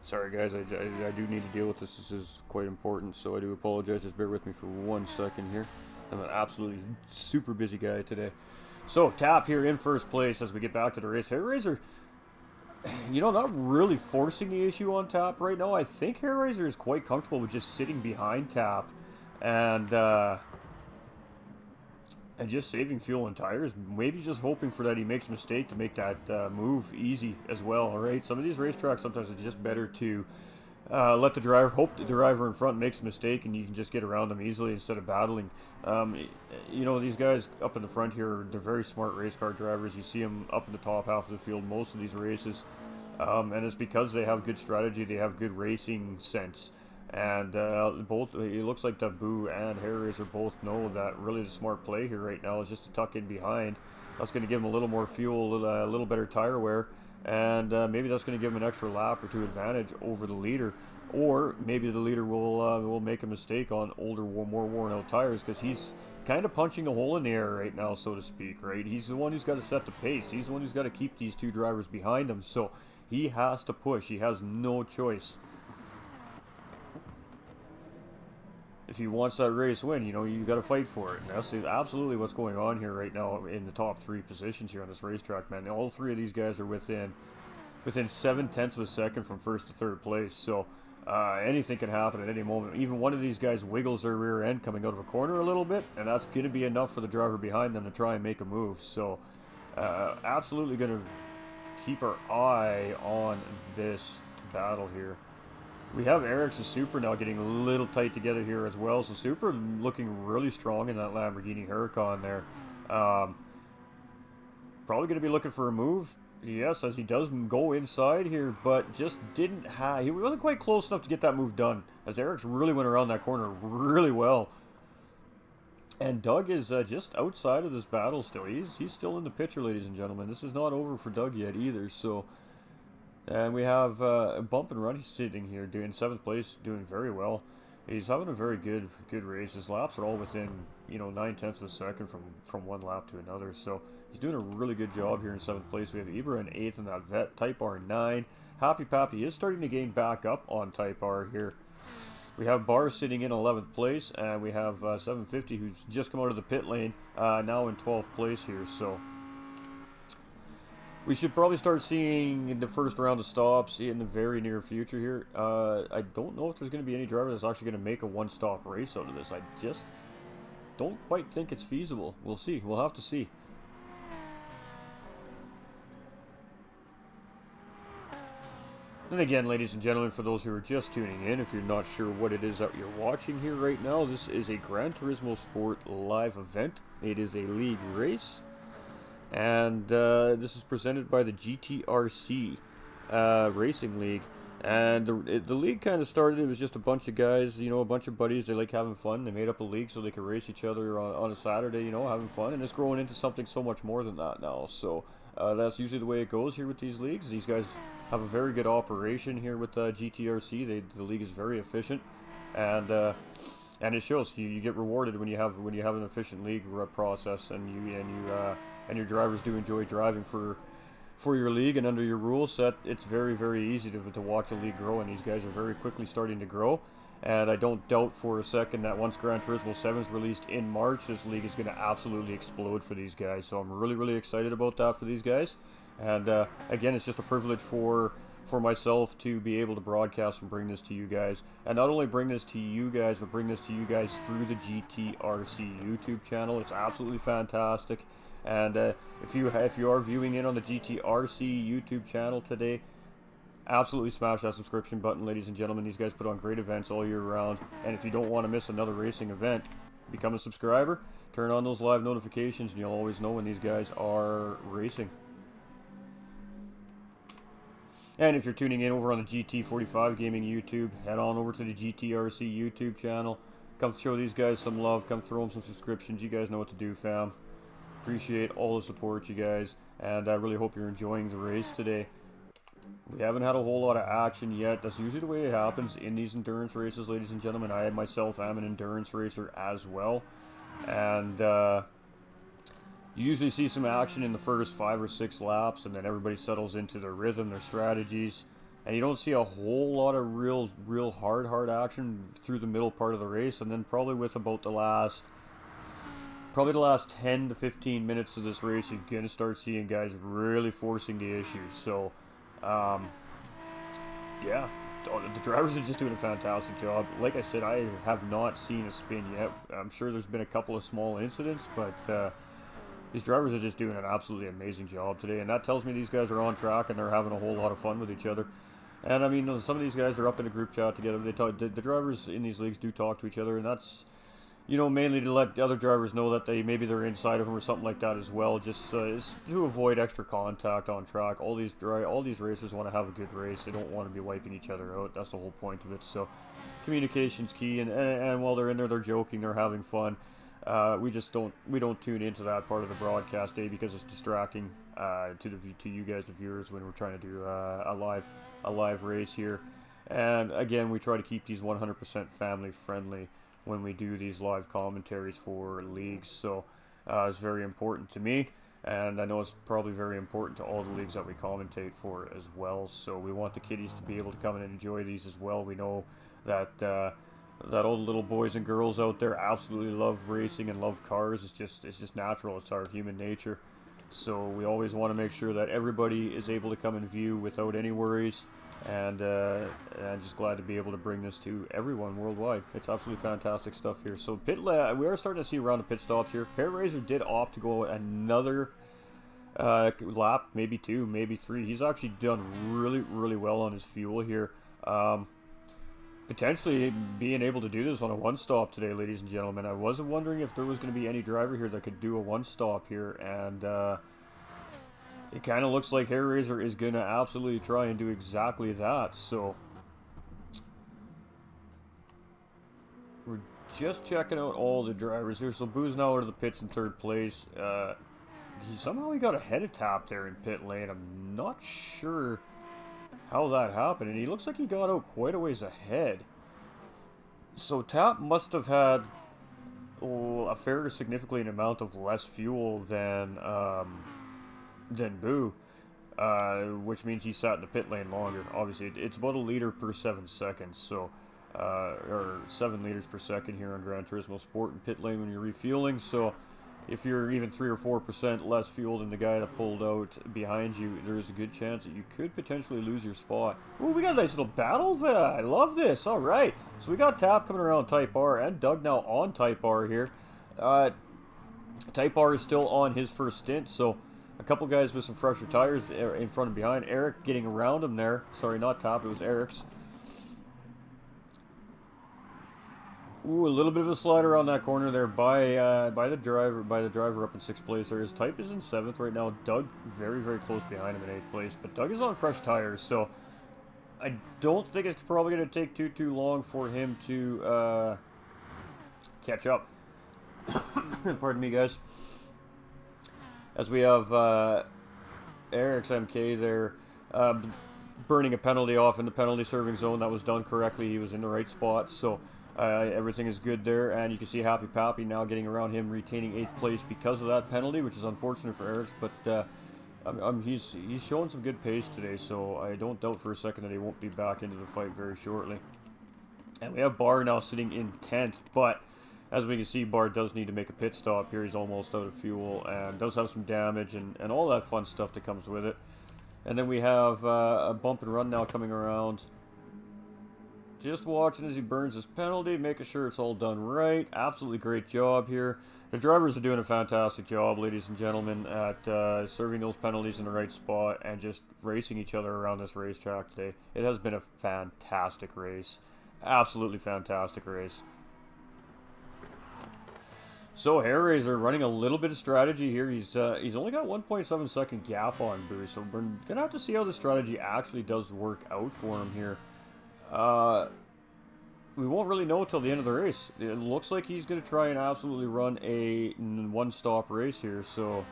Speaker 1: Sorry guys, I do need to deal with this. This is quite important, so I do apologize. Just bear with me for 1 second here. I'm an absolutely super busy guy today. So, Tap here in first place as we get back to the race. Hair Razor, you know, not really forcing the issue on Tap right now. I think Hair Razor is quite comfortable with just sitting behind Tap and just saving fuel and tires. Maybe just hoping for that he makes a mistake to make that move easy as well. All right, some of these racetracks sometimes it's just better to let the driver hope the driver in front makes a mistake and you can just get around them easily instead of battling. You know, these guys up in the front here, they're very smart race car drivers. You see them up in the top half of the field most of these races, and it's because they have good strategy, they have good racing sense. And both, it looks like Taboo and Hair Razor both know that really the smart play here right now is just to tuck in behind. That's going to give them a little more fuel, a little better tire wear, and maybe that's going to give them an extra lap or two advantage over the leader. Or maybe the leader will make a mistake on older, more worn out tires because he's kind of punching a hole in the air right now, so to speak, right? He's the one who's got to set the pace. He's the one who's got to keep these two drivers behind him, so he has to push. He has no choice. If he wants that race win, you know, you got to fight for it. And that's absolutely what's going on here right now in the top three positions here on this racetrack, man. All three of these guys are within 0.7 of a second from first to third place. So anything can happen at any moment. Even one of these guys wiggles their rear end coming out of a corner a little bit, and that's going to be enough for the driver behind them to try and make a move. So absolutely going to keep our eye on this battle here. We have Eric's Super now getting a little tight together here as well. So Super looking really strong in that Lamborghini Huracan there. Probably going to be looking for a move. Yes, as he does go inside here, but just didn't have... He wasn't quite close enough to get that move done, as Eric's really went around that corner really well. And Doug is just outside of this battle still. He's still in the picture, ladies and gentlemen. This is not over for Doug yet either, so... And we have Bump and Run sitting here doing 7th place, doing very well. He's having a very good race. His laps are all within, you know, 0.9 of a second from one lap to another. So he's doing a really good job here in 7th place. We have Ibra in 8th in that Vet. Type R 9. Happy Pappy is starting to gain back up on Type R here. We have Barr sitting in 11th place, and we have 750 who's just come out of the pit lane, now in 12th place here. So we should probably start seeing the first round of stops in the very near future here. I don't know if there's going to be any driver that's actually going to make a one-stop race out of this. I just don't quite think it's feasible. We'll see. We'll have to see. And again, ladies and gentlemen, for those who are just tuning in, if you're not sure what it is that you're watching here right now, this is a Gran Turismo Sport live event. It is a league race. And this is presented by the GTRC Racing League. And the league kind of started, it was just a bunch of guys, you know, a bunch of buddies, they like having fun. They made up a league so they could race each other on a Saturday, you know, having fun. And it's growing into something so much more than that now. So that's usually the way it goes here with these leagues. These guys have a very good operation here with GTRC. The league is very efficient. And it shows. You get rewarded when you have an efficient league process, and your drivers do enjoy driving for your league and under your rule set. It's very, very easy to watch a league grow, and these guys are very quickly starting to grow. And I don't doubt for a second that once Gran Turismo 7 is released in March, this league is going to absolutely explode for these guys. So I'm really, really excited about that for these guys. And again, it's just a privilege for myself to be able to broadcast and bring this to you guys. And not only bring this to you guys, but bring this to you guys through the GTRC YouTube channel. It's absolutely fantastic. And if you are viewing in on the GTRC YouTube channel today, absolutely smash that subscription button, ladies and gentlemen. These guys put on great events all year round. And if you don't want to miss another racing event, become a subscriber, turn on those live notifications, and you'll always know when these guys are racing. And if you're tuning in over on the GT45 Gaming YouTube, head on over to the GTRC YouTube channel. Come show these guys some love. Come throw them some subscriptions. You guys know what to do, fam. Appreciate all the support, you guys. And I really hope you're enjoying the race today. We haven't had a whole lot of action yet. That's usually the way it happens in these endurance races, ladies and gentlemen. I myself am an endurance racer as well. And you usually see some action in the first 5 or 6 laps, and then everybody settles into their rhythm, their strategies, and you don't see a whole lot of real hard action through the middle part of the race, and then probably with about the last 10 to 15 minutes of this race, you're gonna start seeing guys really forcing the issue. So, yeah, the drivers are just doing a fantastic job. Like I said, I have not seen a spin yet. I'm sure there's been a couple of small incidents, but these drivers are just doing an absolutely amazing job today, and that tells me these guys are on track and they're having a whole lot of fun with each other. And I mean, some of these guys are up in a group chat together. They talk, the drivers in these leagues do talk to each other, and that's, you know, mainly to let the other drivers know that maybe they're inside of them or something like that as well, just to avoid extra contact on track. All these racers want to have a good race. They don't want to be wiping each other out. That's the whole point of it. So communication's key, and while they're in there, they're joking, they're having fun. We don't tune into that part of the broadcast day because it's distracting to you guys, the viewers, when we're trying to do a live race here. And again, we try to keep these 100% family friendly when we do these live commentaries for leagues. So it's very important to me, and I know it's probably very important to all the leagues that we commentate for as well. So we want the kiddies to be able to come and enjoy these as well. We know that all the little boys and girls out there absolutely love racing and love cars. It's just natural. It's our human nature. So we always want to make sure that everybody is able to come and view without any worries. And I'm just glad to be able to bring this to everyone worldwide. It's absolutely fantastic stuff here. So we are starting to see a round of pit stops here. Pear Razor did opt to go another lap, maybe 2, maybe 3. He's actually done really well on his fuel here. Potentially being able to do this on a 1-stop today, ladies and gentlemen. I was wondering if there was going to be any driver here that could do a 1-stop here, and it kind of looks like Hair Razor is going to absolutely try and do exactly that. So we're just checking out all the drivers here. So Boo's now out of the pits in 3rd place. Somehow he got ahead of Tap there in pit lane. I'm not sure how that happened, and he looks like he got out quite a ways ahead. So Tap must have had a fairly significant amount of less fuel than Boo, which means he sat in the pit lane longer. Obviously, it's about 1 liter per 7 seconds, so or 7 liters per second here on Gran Turismo Sport in pit lane when you're refueling. So if you're even 3 or 4% less fuel than the guy that pulled out behind you, there's a good chance that you could potentially lose your spot. Ooh, we got a nice little battle there. I love this. All right. So we got Tap coming around Type R and Doug now on Type R here. Type R is still on his first stint, so a couple guys with some fresher tires in front and behind. Eric getting around him there. Sorry, not Tap. It was Eric's. Ooh, a little bit of a slider on that corner there by the driver up in 6th place there. His Type is in 7th right now. Doug very close behind him in 8th place, but Doug is on fresh tires, so I don't think it's probably going to take too long for him to catch up. Pardon me, guys. As we have Eric's MK there burning a penalty off in the penalty serving zone. That was done correctly. He was in the right spot, so everything is good there, and you can see Happy Pappy now getting around him, retaining 8th place because of that penalty, which is unfortunate for Eric, but he's showing some good pace today, so I don't doubt for a second that he won't be back into the fight very shortly. And we have Barr now sitting in 10th, but as we can see, Barr does need to make a pit stop here. He's almost out of fuel and does have some damage and all that fun stuff that comes with it. And then we have a bump and run now coming around. Just watching as he burns his penalty, making sure it's all done right. Absolutely great job here. The drivers are doing a fantastic job, ladies and gentlemen, at serving those penalties in the right spot and just racing each other around this racetrack today. It has been a fantastic race. Absolutely fantastic race. So Hellraiser running a little bit of strategy here. He's only got 1.7 second gap on Boo, so we're gonna have to see how the strategy actually does work out for him here. We won't really know till the end of the race. It looks like he's gonna try and absolutely run a one-stop race here. So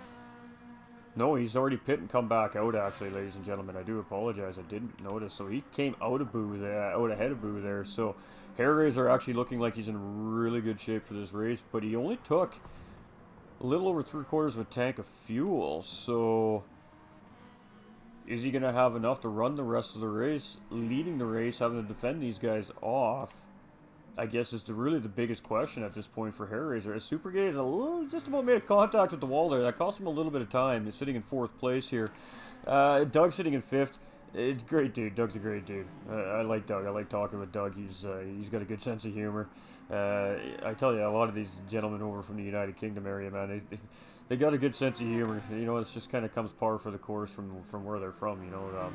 Speaker 1: no, he's already pit and come back out. Actually, ladies and gentlemen, I do apologize. I didn't notice. So he came out of Boo there, out ahead of Boo there. So Hellraiser actually looking like he's in really good shape for this race, but he only took a little over 3/4 of a tank of fuel. So is he going to have enough to run the rest of the race, leading the race, having to defend these guys off? I guess is really the biggest question at this point for Hellraiser. As Supergate is a little, just about made contact with the wall there. That cost him a little bit of time. He's sitting in 4th place here. Doug's sitting in 5th. It's a great dude. Doug's a great dude. I like Doug. I like talking with Doug. He's got a good sense of humor. I tell you, a lot of these gentlemen over from the United Kingdom area, man, they got a good sense of humor. You know, it's just kind of comes par for the course from where they're from. You know,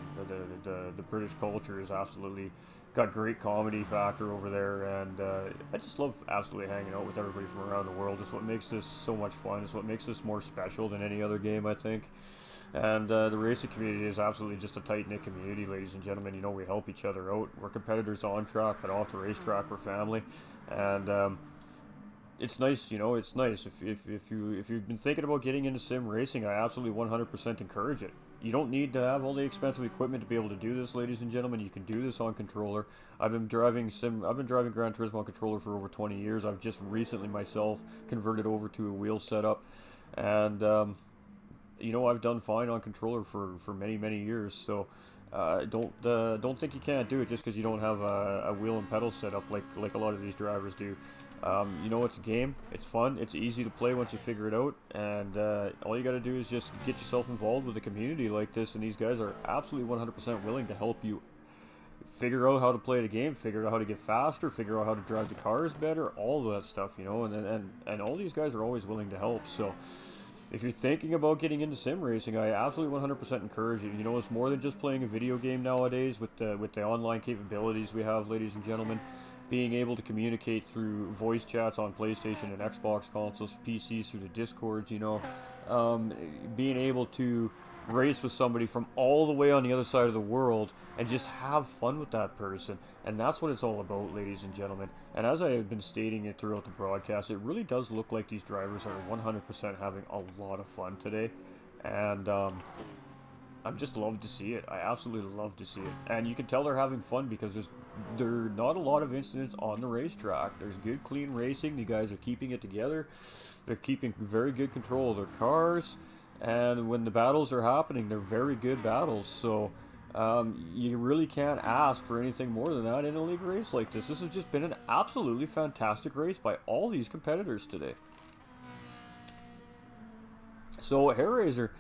Speaker 1: the British culture is absolutely got great comedy factor over there, and I just love absolutely hanging out with everybody from around the world. It's what makes this so much fun. It's what makes this more special than any other game, I think. And the racing community is absolutely just a tight-knit community, ladies and gentlemen. You know, we help each other out. We're competitors on track, but off the racetrack, we're family. And it's nice, you know, it's nice. If you've been thinking about getting into sim racing, I absolutely 100% encourage it. You don't need to have all the expensive equipment to be able to do this, ladies and gentlemen. You can do this on controller. I've been driving Gran Turismo on controller for over 20 years. I've just recently myself converted over to a wheel setup, and you know, I've done fine on controller for many years. So don't think you can't do it just because you don't have a wheel and pedal setup like a lot of these drivers do. You know, it's a game, it's fun, it's easy to play once you figure it out, and all you got to do is just get yourself involved with a community like this, and these guys are absolutely 100% willing to help you figure out how to play the game, figure out how to get faster, figure out how to drive the cars better, all of that stuff, you know, and all these guys are always willing to help. So if you're thinking about getting into sim racing, I absolutely 100% encourage you. You know, it's more than just playing a video game nowadays with the online capabilities we have, ladies and gentlemen. Being able to communicate through voice chats on PlayStation and Xbox consoles, PCs through the Discords, you know. Being able to race with somebody from all the way on the other side of the world and just have fun with that person. And that's what it's all about, ladies and gentlemen. And as I have been stating it throughout the broadcast, it really does look like these drivers are 100% having a lot of fun today. And I'm just love to see it. I absolutely love to see it. And you can tell they're having fun because there are not a lot of incidents on the racetrack. There's good, clean racing. The guys are keeping it together. They're keeping very good control of their cars. And when the battles are happening, they're very good battles. So you really can't ask for anything more than that in a league race like this. This has just been an absolutely fantastic race by all these competitors today. So Hellraiser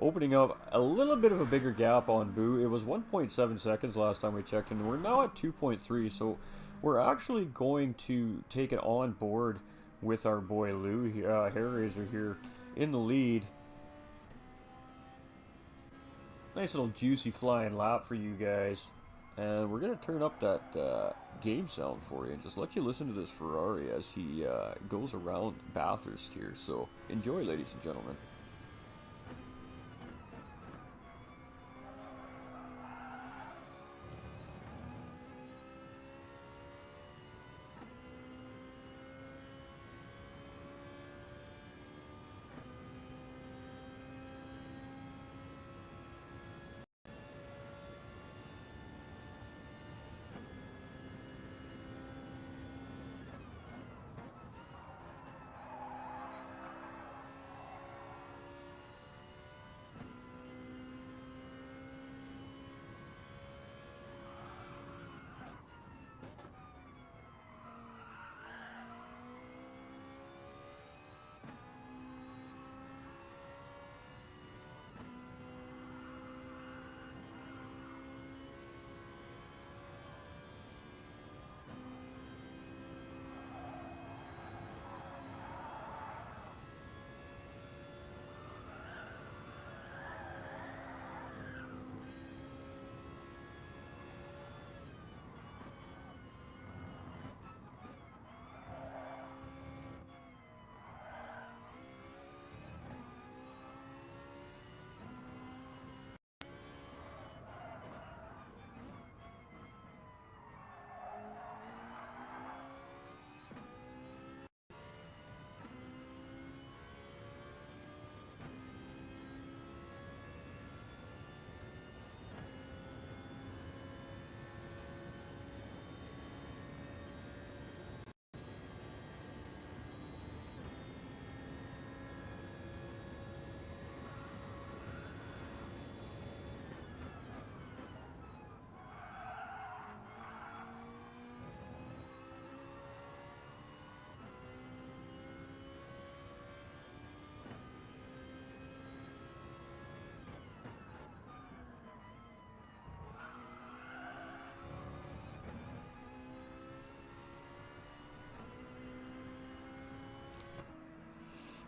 Speaker 1: opening up a little bit of a bigger gap on Boo. It was 1.7 seconds last time we checked, and we're now at 2.3. So we're actually going to take it on board with our boy Lou, Hellraiser here in the lead. Nice little juicy flying lap for you guys. And we're going to turn up that game sound for you and just let you listen to this Ferrari as he goes around Bathurst here. So enjoy, ladies and gentlemen.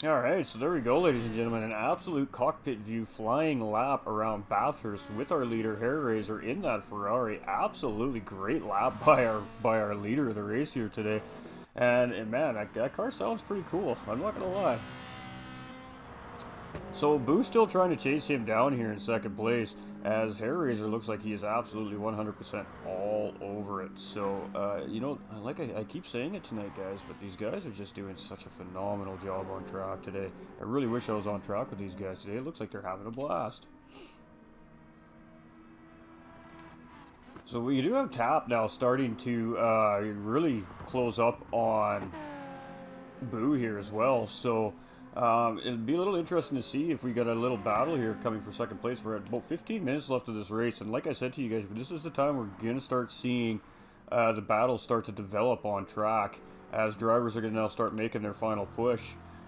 Speaker 1: Alright, so there we go, ladies and gentlemen. An absolute cockpit view flying lap around Bathurst with our leader, Hairraiser, in that Ferrari. Absolutely great lap by our leader of the race here today. And man, that car sounds pretty cool. I'm not going to lie. So Boo's still trying to chase him down here in second place, as Hairraiser looks like he is absolutely 100% all over it. So, you know, like I keep saying it tonight, guys, but these guys are just doing such a phenomenal job on track today. I really wish I was on track with these guys today. It looks like they're having a blast. So we do have Tap now starting to really close up on Boo here as well. So it'd be a little interesting to see if we got a little battle here coming for second place. We're at about 15 minutes left of this race, and like I said to you guys, this is the time we're going to start seeing the battles start to develop on track, as drivers are going to now start making their final push.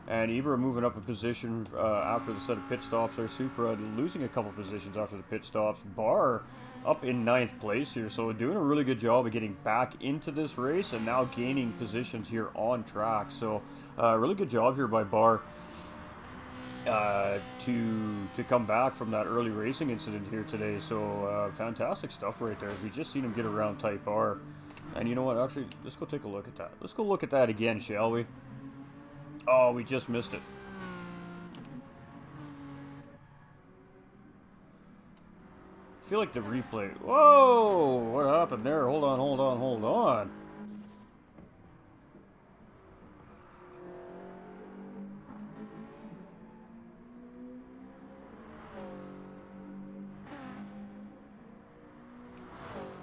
Speaker 1: And Ibra moving up a position after the set of pit stops there. Supra losing a couple positions after the pit stops. Bar up in 9th place here, so doing a really good job of getting back into this race and now gaining positions here on track. So really good job here by Bar to come back from that early racing incident here today. So fantastic stuff right there. We just seen him get around Type R. And you know what, actually, let's go take a look at that. Let's go look at that again, shall we? Oh, we just missed it. I feel like the replay. Whoa! What happened there? Hold on, hold on, hold on.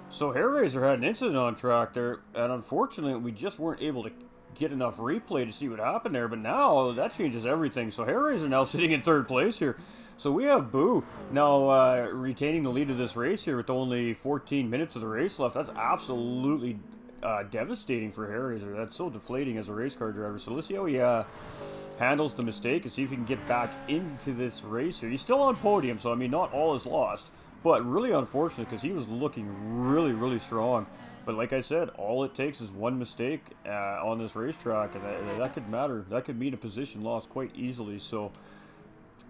Speaker 1: So Hairraiser had an incident on track there, and unfortunately we just weren't able to get enough replay to see what happened there, but now that changes everything. So Hairraiser now sitting in 3rd place here. So we have Boo now retaining the lead of this race here with only 14 minutes of the race left. That's absolutely devastating for Hairraiser. That's so deflating as a race car driver. So let's see how he handles the mistake and see if he can get back into this race here. He's still on podium, so I mean, not all is lost, but really unfortunate because he was looking really, really strong. But like I said, all it takes is one mistake on this racetrack, and that could matter. That could mean a position lost quite easily. So,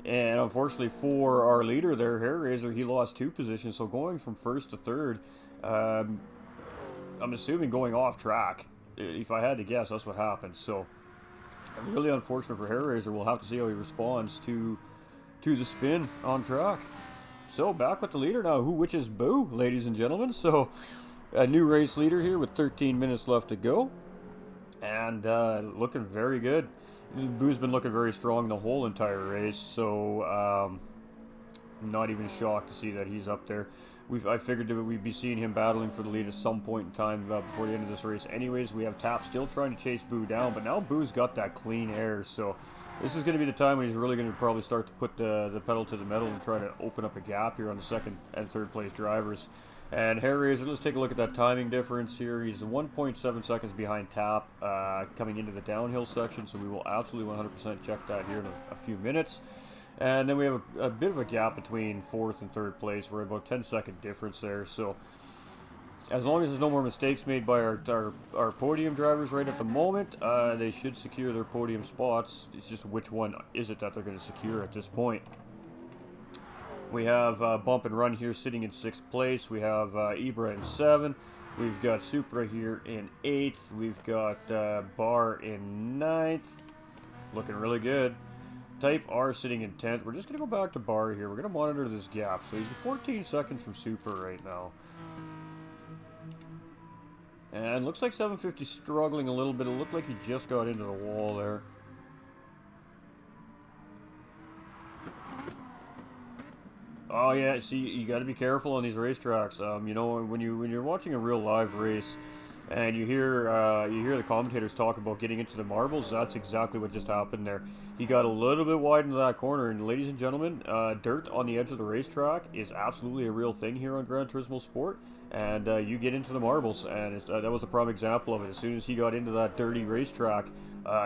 Speaker 1: and unfortunately for our leader there, Hairraiser, he lost 2 positions. So going from 1st to 3rd, I'm assuming going off track. If I had to guess, that's what happened. So really unfortunate for Hairraiser. We'll have to see how he responds to the spin on track. So back with the leader now, which is Boo, ladies and gentlemen. So a new race leader here with 13 minutes left to go, and looking very good. Boo's been looking very strong the whole entire race, so not even shocked to see that he's up there. I figured that we'd be seeing him battling for the lead at some point in time before the end of this race. Anyways, we have Tap still trying to chase Boo down, but now Boo's got that clean air, so this is going to be the time when he's really going to probably start to put the pedal to the metal and try to open up a gap here on the 2nd and 3rd place drivers. And Hairraiser, let's take a look at that timing difference here. He's 1.7 seconds behind Tap coming into the downhill section, so we will absolutely 100% check that here in a few minutes. And then we have a bit of a gap between 4th and 3rd place. We're about 10-second difference there. So as long as there's no more mistakes made by our podium drivers right at the moment, they should secure their podium spots. It's just which one is it that they're going to secure at this point. We have Bump and Run here sitting in 6th place. We have Ibra in 7th. We've got Supra here in 8th. We've got Bar in 9th. Looking really good. Type R sitting in 10th. We're just going to go back to Bar here. We're going to monitor this gap. So he's 14 seconds from Supra right now. And looks like 750 struggling a little bit. It looked like he just got into the wall there. Oh yeah, see, you got to be careful on these racetracks. You know, when you're watching a real live race, and you hear the commentators talk about getting into the marbles, that's exactly what just happened there. He got a little bit wide into that corner, and ladies and gentlemen, dirt on the edge of the racetrack is absolutely a real thing here on Gran Turismo Sport, and you get into the marbles, and that was a prime example of it. As soon as he got into that dirty racetrack,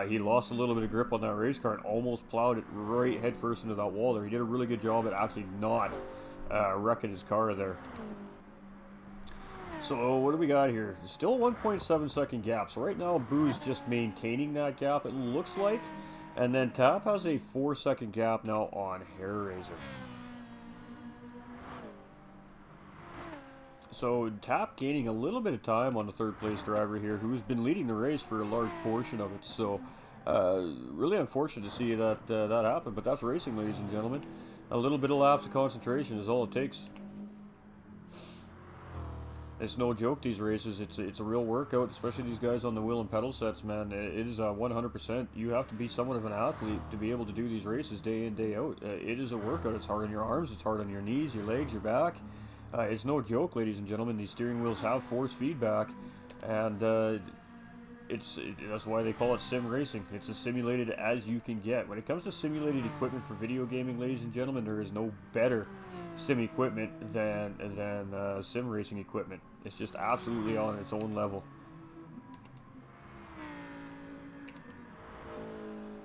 Speaker 1: he lost a little bit of grip on that race car and almost plowed it right headfirst into that wall there. He did a really good job at actually not wrecking his car there. So what do we got here? Still 1.7 second gap. So right now Boo's just maintaining that gap, it looks like. And then Tap has a 4-second gap now on Hairraiser. So Tap gaining a little bit of time on the third place driver here, who's been leading the race for a large portion of it. So really unfortunate to see that that happen, but that's racing, ladies and gentlemen. A little bit of lapse of concentration is all it takes. It's no joke, these races. It's a real workout, especially these guys on the wheel and pedal sets, man. It is 100%. You have to be somewhat of an athlete to be able to do these races day in, day out. It is a workout. It's hard on your arms, it's hard on your knees, your legs, your back. It's no joke, ladies and gentlemen. These steering wheels have force feedback, and that's why they call it sim racing. It's as simulated as you can get. When it comes to simulated equipment for video gaming, ladies and gentlemen, there is no better sim equipment than sim racing equipment. It's just absolutely on its own level.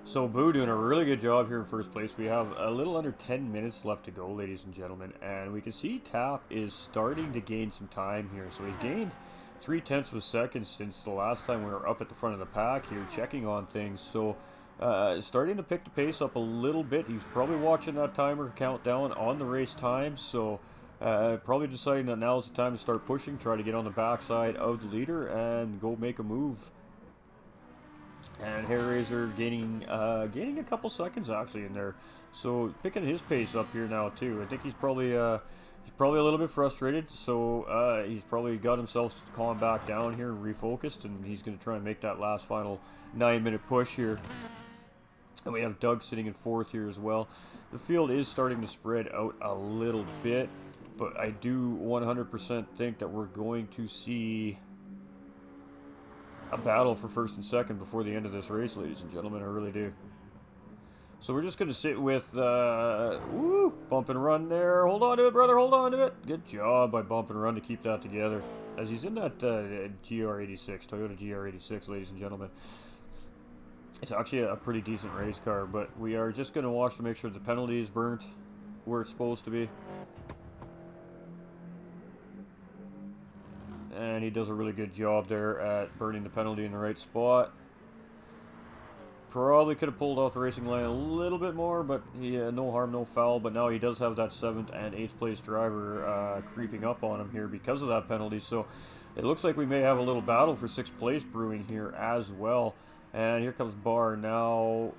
Speaker 1: So Boo doing a really good job here in first place. We have a little under 10 minutes left to go, ladies and gentlemen, and we can see Tap is starting to gain some time here. So he's gained 0.3 of a second since the last time we were up at the front of the pack here, checking on things. So starting to pick the pace up a little bit. He's probably watching that timer countdown on the race time, so probably deciding that now is the time to start pushing, try to get on the backside of the leader and go make a move. And Hairraiser gaining a couple seconds actually in there, so picking his pace up here now too. I think he's probably a little bit frustrated, so he's probably got himself calmed back down here, refocused, and he's going to try and make that last final 9-minute push here. And we have Doug sitting in fourth here as well. The field is starting to spread out a little bit, but I do 100% think that we're going to see a battle for first and second before the end of this race, ladies and gentlemen. I really do. So we're just going to sit with, bump and run there. Hold on to it, brother, hold on to it. Good job by bump and run to keep that together. As he's in that GR86, Toyota GR86, ladies and gentlemen. It's actually a pretty decent race car, but we are just going to watch to make sure the penalty is burnt where it's supposed to be. And he does a really good job there at burning the penalty in the right spot. Probably could have pulled off the racing line a little bit more, but yeah, no harm, no foul. But now he does have that 7th and 8th place driver creeping up on him here because of that penalty. So it looks like we may have a little battle for 6th place brewing here as well. And here comes Barr now,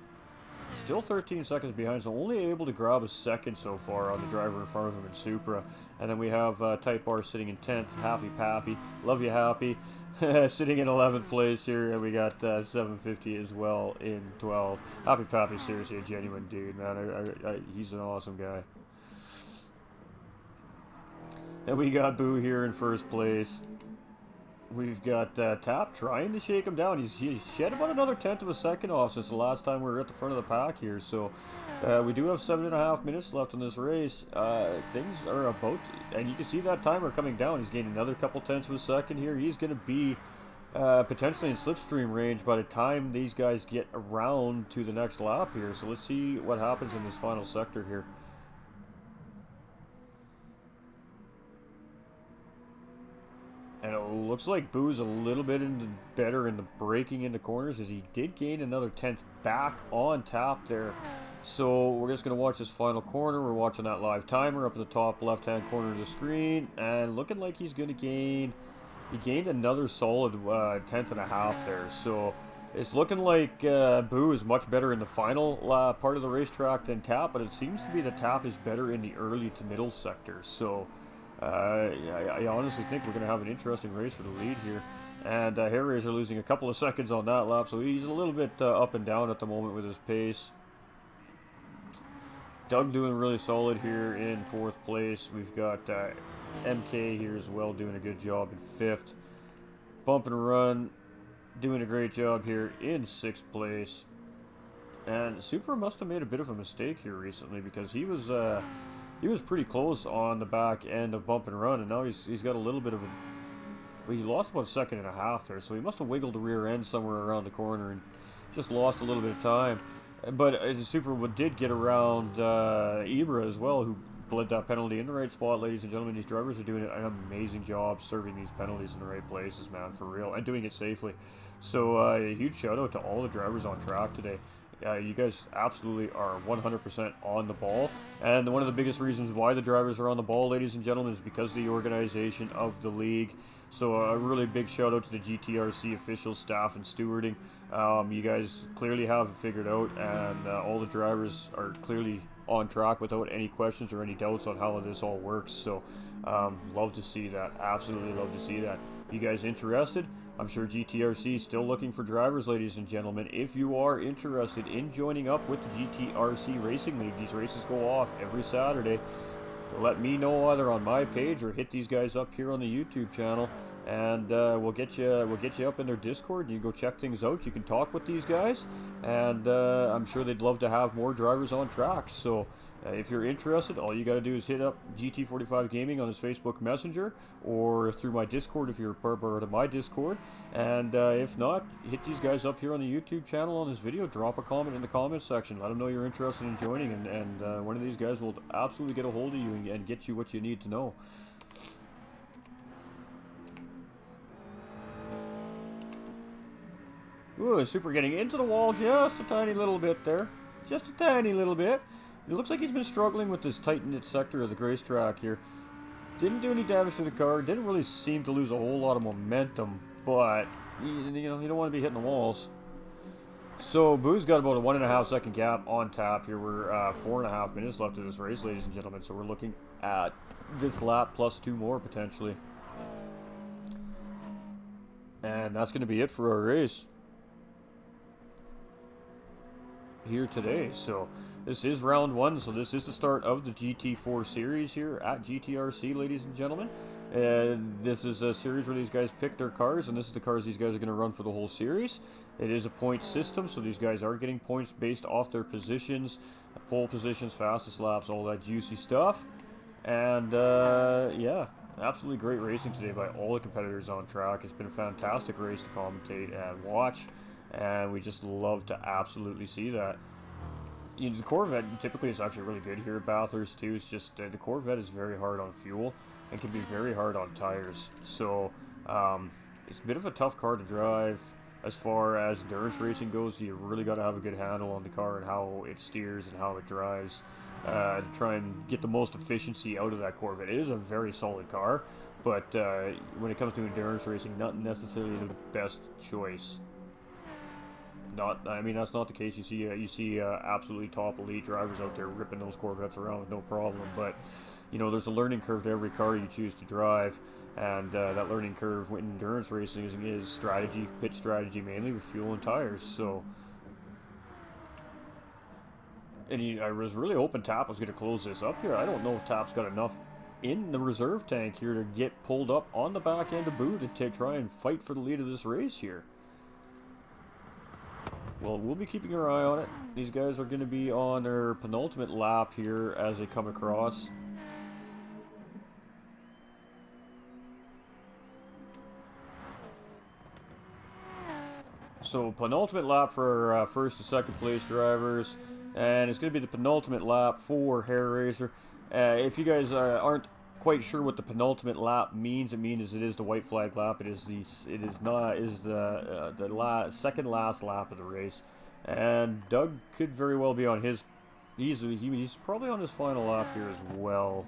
Speaker 1: still 13 seconds behind, so only able to grab a second so far on the driver in front of him in Supra. And then we have Type R sitting in 10th, Happy Pappy, love you Happy, sitting in 11th place here, and we got 750 as well in 12th. Happy Pappy, seriously a genuine dude, man. He's an awesome guy. And we got Boo here in first place. We've got Tap trying to shake him down. He's shed about another 1/10 of a second off since the last time we were at the front of the pack here. So we do have 7.5 minutes left in this race. Things are about to, and you can see that timer coming down. He's gained another couple 1/10 of a second here. He's going to be potentially in slipstream range by the time these guys get around to the next lap here. So let's see what happens in this final sector here. And it looks like Boo's a little bit better in the braking into corners, as he did gain another 1/10 back on Tap there. So we're just going to watch this final corner. We're watching that live timer up in the top left-hand corner of the screen. And looking like he's going to gain... He gained another solid 1/10 and a half there. So it's looking like Boo is much better in the final part of the racetrack than Tap. But it seems to be that Tap is better in the early to middle sector. So... I honestly think we're going to have an interesting race for the lead here. And Hairraiser losing a couple of seconds on that lap, so he's a little bit up and down at the moment with his pace. Doug doing really solid here in 4th place. We've got MK here as well doing a good job in 5th. Bump and Run doing a great job here in 6th place. And Super must have made a bit of a mistake here recently, because he was pretty close on the back end of Bump and Run, and now he's got a little bit of a... Well, he lost about 1.5 seconds there, so he must have wiggled the rear end somewhere around the corner and just lost a little bit of time. But Super did get around Ibra as well, who bled that penalty in the right spot, ladies and gentlemen. These drivers are doing an amazing job serving these penalties in the right places, man, for real, and doing it safely. So a huge shout out to all the drivers on track today. You guys absolutely are 100% on the ball, and one of the biggest reasons why the drivers are on the ball, ladies and gentlemen, is because of the organization of the league. So a really big shout out to the GTRC officials, staff, and stewarding. You guys clearly have it figured out, and all the drivers are clearly on track without any questions or any doubts on how this all works. So love to see that. Absolutely love to see that. You guys interested? I'm sure GTRC is still looking for drivers, ladies and gentlemen. If you are interested in joining up with the GTRC Racing League, these races go off every Saturday. Let me know either on my page or hit these guys up here on the YouTube channel, and we'll get you up in their Discord, and you go check things out. You can talk with these guys, and I'm sure they'd love to have more drivers on track. So if you're interested, all you got to do is hit up GT45 Gaming on his Facebook Messenger, or through my Discord if you're a part of my Discord. And if not, hit these guys up here on the YouTube channel on this video. Drop a comment in the comment section. Let them know you're interested in joining, and one of these guys will absolutely get a hold of you and get you what you need to know. Ooh, Super getting into the wall just a tiny little bit there. Just a tiny little bit. It looks like he's been struggling with this tight-knit sector of the racetrack here. Didn't do any damage to the car. Didn't really seem to lose a whole lot of momentum, but you don't want to be hitting the walls. So Boo's got about a 1.5 second gap on tap here. We're 4.5 minutes left of this race, ladies and gentlemen. So we're looking at this lap plus 2 more potentially, and that's going to be it for our race here today. So this is round 1, so this is the start of the GT4 series here at GTRC, ladies and gentlemen. This is a series where these guys pick their cars, and this is the cars these guys are going to run for the whole series. It is a point system, so these guys are getting points based off their positions, pole positions, fastest laps, all that juicy stuff. And yeah, absolutely great racing today by all the competitors on track. It's been a fantastic race to commentate and watch, and we just love to absolutely see that. You know, the Corvette typically is actually really good here at Bathurst too. It's just the Corvette is very hard on fuel and can be very hard on tires. So it's a bit of a tough car to drive as far as endurance racing goes. You really got to have a good handle on the car and how it steers and how it drives to try and get the most efficiency out of that Corvette. It is a very solid car, but when it comes to endurance racing, not necessarily the best choice. I mean, that's not the case. You see absolutely top elite drivers out there ripping those Corvettes around with no problem. But you know, there's a learning curve to every car you choose to drive, and that learning curve with endurance racing is strategy, pit strategy mainly with fuel and tires. So, and I was really hoping Tap was going to close this up here. I don't know if Tap's got enough in the reserve tank here to get pulled up on the back end of Boo to try and fight for the lead of this race here. Well, we'll be keeping our eye on it. These guys are going to be on their penultimate lap here as they come across. So penultimate lap for first and second place drivers, and it's going to be the penultimate lap for Hair Racer. If you guys aren't quite sure what the penultimate lap means, it is the white flag lap. It is the second last lap of the race, and Doug could very well be on his. He's probably on his final lap here as well.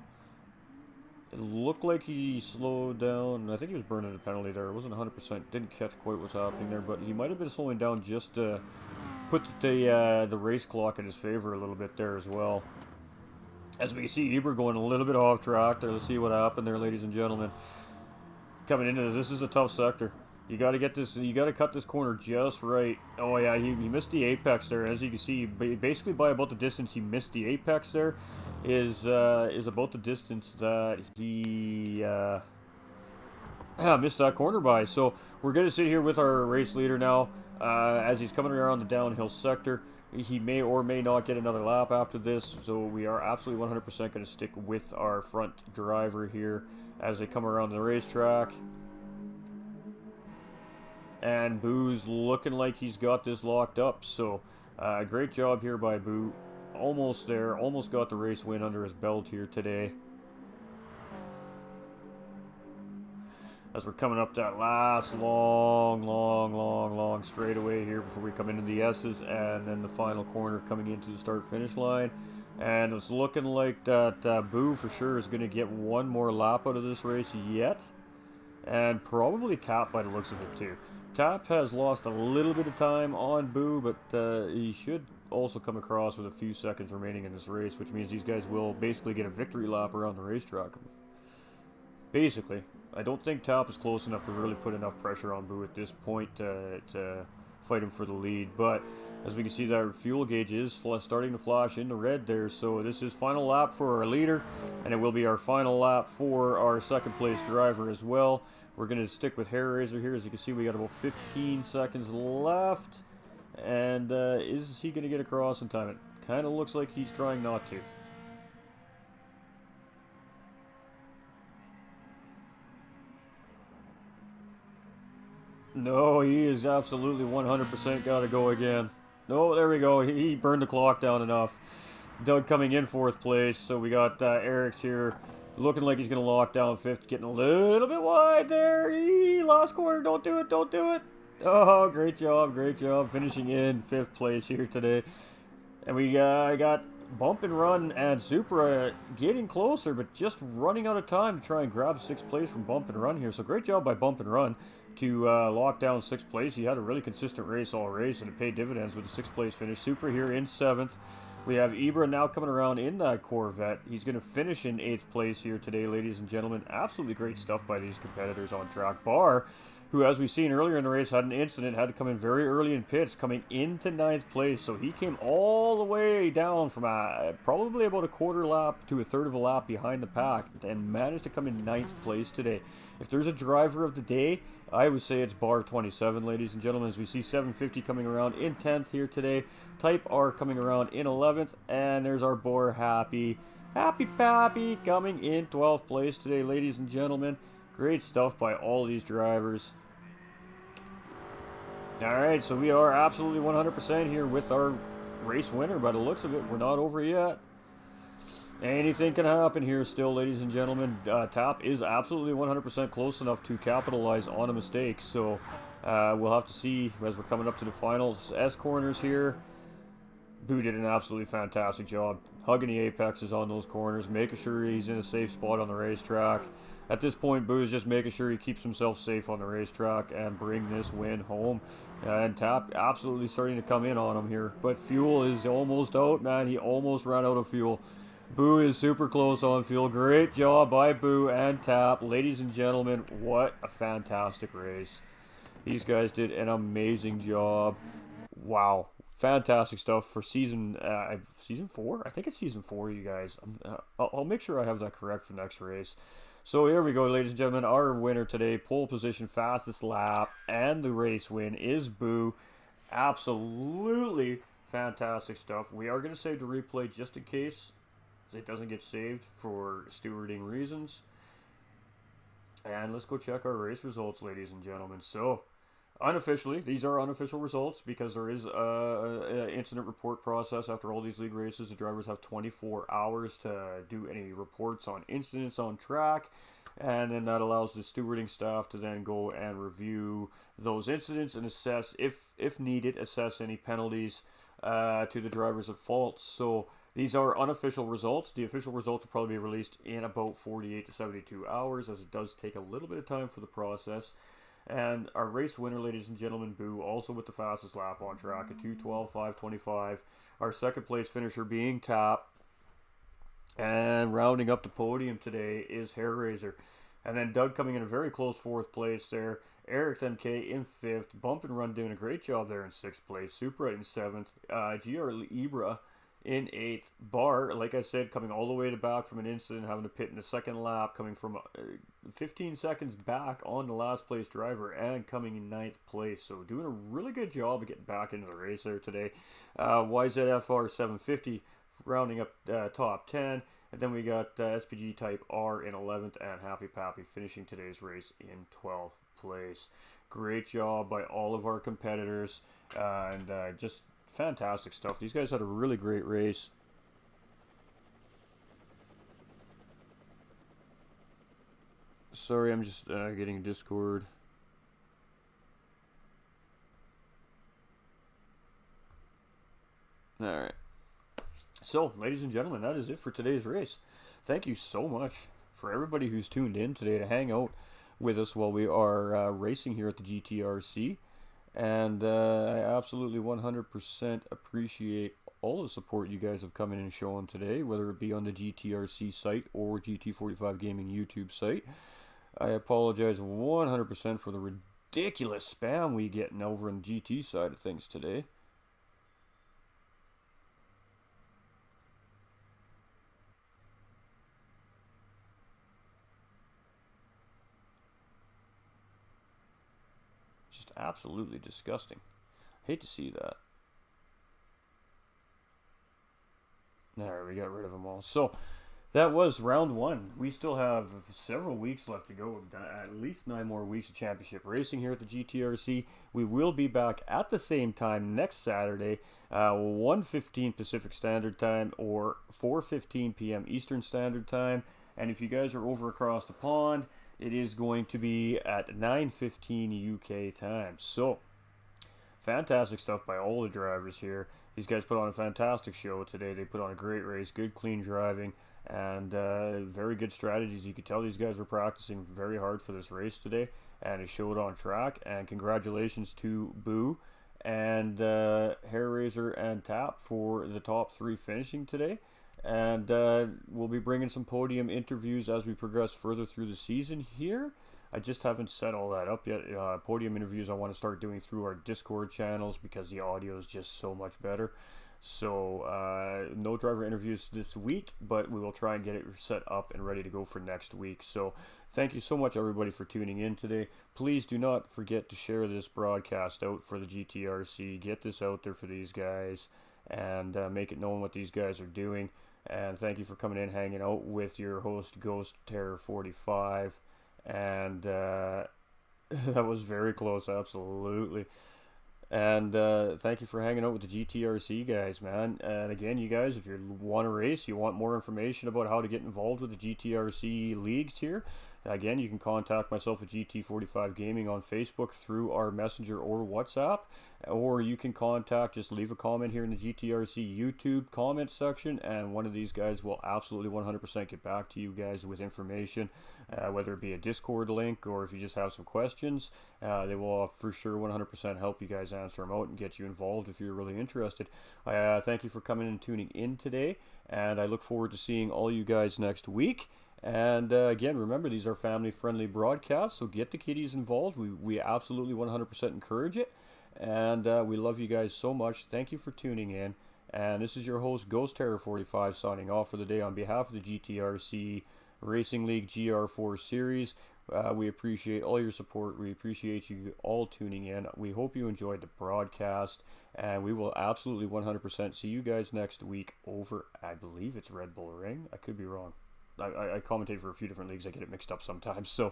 Speaker 1: It looked like he slowed down. I think he was burning a penalty there. It wasn't 100%. Didn't catch quite what's happening there, but he might have been slowing down just to put the race clock in his favor a little bit there as well. As we can see, Eber going a little bit off track there. Let's see what happened there, ladies and gentlemen. Coming into this is a tough sector. You got to get this. You got to cut this corner just right. Oh yeah, he missed the apex there. As you can see, basically by about the distance he missed the apex there, is about the distance that he missed that corner by. So we're gonna sit here with our race leader now as he's coming around the downhill sector. He may or may not get another lap after this, so we are absolutely 100% going to stick with our front driver here as they come around the racetrack. And Boo's looking like he's got this locked up, so great job here by Boo. Almost there, almost got the race win under his belt here today. as we're coming up that last long straightaway here before we come into the S's, and then the final corner coming into the start-finish line. And it's looking like that Boo for sure is going to get one more lap out of this race yet, and probably Tap by the looks of it too. Tap has lost a little bit of time on Boo, but he should also come across with a few seconds remaining in this race, which means these guys will basically get a victory lap around the racetrack. Basically, I don't think Tap is close enough to really put enough pressure on Boo at this point to fight him for the lead, but as we can see, that fuel gauge is starting to flash into red there, so this is final lap for our leader, and it will be our final lap for our second place driver as well. We're going to stick with Hair Razor here. As you can see, we got about 15 seconds left, and is he going to get across in time? It kind of looks like he's trying not to. No, he is absolutely 100% got to go again. No, there we go. He burned the clock down enough. Doug coming in 4th place. So we got Eric's here looking like he's going to lock down 5th. Getting a little bit wide there. Last corner. Don't do it. Don't do it. Oh, great job. Great job. Finishing in 5th place here today. And we got Bump and Run and Supra getting closer, but just running out of time to try and grab 6th place from Bump and Run here. So great job by Bump and Run to lock down 6th place. He had a really consistent race all race, and it paid dividends with a 6th place finish. Supra here in 7th. We have Ibra now coming around in that Corvette. He's going to finish in 8th place here today, ladies and gentlemen. Absolutely great stuff by these competitors on track. Barr, who, as we've seen earlier in the race, had an incident, had to come in very early in pits, coming into 9th place. So he came all the way down from probably about a quarter lap to a third of a lap behind the pack and managed to come in 9th place today. If there's a driver of the day, I would say it's Bar 27, ladies and gentlemen, as we see 750 coming around in 10th here today. Type R coming around in 11th, and there's our Boar Happy Pappy coming in 12th place today, ladies and gentlemen. Great stuff by all these drivers. Alright, so we are absolutely 100% here with our race winner by the looks of it. We're not over yet. Anything can happen here still, ladies and gentlemen. Tap is absolutely 100% close enough to capitalize on a mistake. So we'll have to see as we're coming up to the finals. S corners here. Boo did an absolutely fantastic job hugging the apexes on those corners, making sure he's in a safe spot on the racetrack. At this point, Boo is just making sure he keeps himself safe on the racetrack and bring this win home. And Tap absolutely starting to come in on him here. But fuel is almost out, man. He almost ran out of fuel. Boo is super close on fuel. Great job by Boo and Tap. Ladies and gentlemen, what a fantastic race. These guys did an amazing job. Wow. Fantastic stuff for season 4? I think it's season 4, you guys. I'll make sure I have that correct for next race. So here we go, ladies and gentlemen. Our winner today, pole position, fastest lap, and the race win is Boo. Absolutely fantastic stuff. We are going to save the replay just in case it doesn't get saved for stewarding reasons. And let's go check our race results, ladies and gentlemen. So, unofficially, these are unofficial results because there is an incident report process after all these league races. The drivers have 24 hours to do any reports on incidents on track, and then that allows the stewarding staff to then go and review those incidents and assess, if needed, assess any penalties to the drivers at fault. So these are unofficial results. The official results will probably be released in about 48 to 72 hours, as it does take a little bit of time for the process. And our race winner, ladies and gentlemen, Boo, also with the fastest lap on track at 2:12.525. Our second place finisher being Tap. And rounding up the podium today is Hair Razor. And then Doug coming in a very close 4th place there. Eric's MK in 5th. Bump and Run doing a great job there in 6th place. Supra in 7th. GR Ibra in 8th. Bar, like I said, coming all the way to back from an incident, having to pit in the second lap, coming from 15 seconds back on the last place driver and coming in 9th place. So doing a really good job of getting back into the race there today. YZFR 750 rounding up top 10. And then we got SPG Type R in 11th and Happy Pappy finishing today's race in 12th place. Great job by all of our competitors, and just fantastic stuff. These guys had a really great race. Sorry, I'm just getting Discord. Alright. So, ladies and gentlemen, that is it for today's race. Thank you so much for everybody who's tuned in today to hang out with us while we are racing here at the GTRC. And I absolutely 100% appreciate all the support you guys have come in and shown today, whether it be on the GTRC site or GT45 Gaming YouTube site. I apologize 100% for the ridiculous spam we getting over on the GT side of things today. Just absolutely disgusting. Hate to see that. There, we got rid of them all. So, that was round one. We still have several weeks left to go. At least 9 more weeks of championship racing here at the GTRC. We will be back at the same time next Saturday, 1:15 Pacific Standard Time or 4:15 p.m. Eastern Standard Time. And if you guys are over across the pond, it is going to be at 9:15 UK time. So, fantastic stuff by all the drivers here. These guys put on a fantastic show today. They put on a great race, good clean driving, and very good strategies. You could tell these guys were practicing very hard for this race today, and it showed on track. And congratulations to Boo and Hair Razor and Tap for the top 3 finishing today. And we'll be bringing some podium interviews as we progress further through the season here. I just haven't set all that up yet. Podium interviews I want to start doing through our Discord channels because the audio is just so much better. So no driver interviews this week, but we will try and get it set up and ready to go for next week. So thank you so much everybody for tuning in today. Please do not forget to share this broadcast out for the GTRC. Get this out there for these guys and make it known what these guys are doing. And thank you for coming in, hanging out with your host, Ghost Terror 45. And that was very close, absolutely. And thank you for hanging out with the GTRC guys, man. And again, you guys, if you want to race, you want more information about how to get involved with the GTRC leagues here, again, you can contact myself at GT45 Gaming on Facebook through our Messenger or WhatsApp. Or you can just leave a comment here in the GTRC YouTube comment section, and one of these guys will absolutely 100% get back to you guys with information, whether it be a Discord link or if you just have some questions. They will for sure 100% help you guys answer them out and get you involved if you're really interested. Thank you for coming and tuning in today, and I look forward to seeing all you guys next week. And again, remember, these are family-friendly broadcasts, so get the kiddies involved. We absolutely 100% encourage it. And we love you guys so much. Thank you for tuning in. And this is your host, Ghost Terror 45, signing off for the day on behalf of the GTRC Racing League GR4 Series. We appreciate all your support. We appreciate you all tuning in. We hope you enjoyed the broadcast. And we will absolutely 100% see you guys next week over, I believe it's Red Bull Ring. I could be wrong. I commentate for a few different leagues. I get it mixed up sometimes. So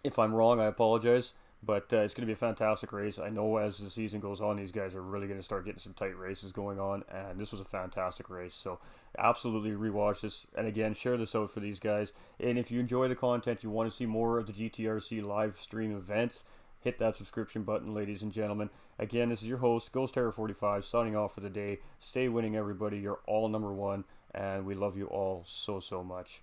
Speaker 1: if I'm wrong, I apologize. But it's going to be a fantastic race. I know as the season goes on, these guys are really going to start getting some tight races going on. And this was a fantastic race. So absolutely rewatch this. And again, share this out for these guys. And if you enjoy the content, you want to see more of the GTRC live stream events, hit that subscription button, ladies and gentlemen. Again, this is your host, Ghost Terror 45, signing off for the day. Stay winning, everybody. You're all number one. And we love you all so, so much.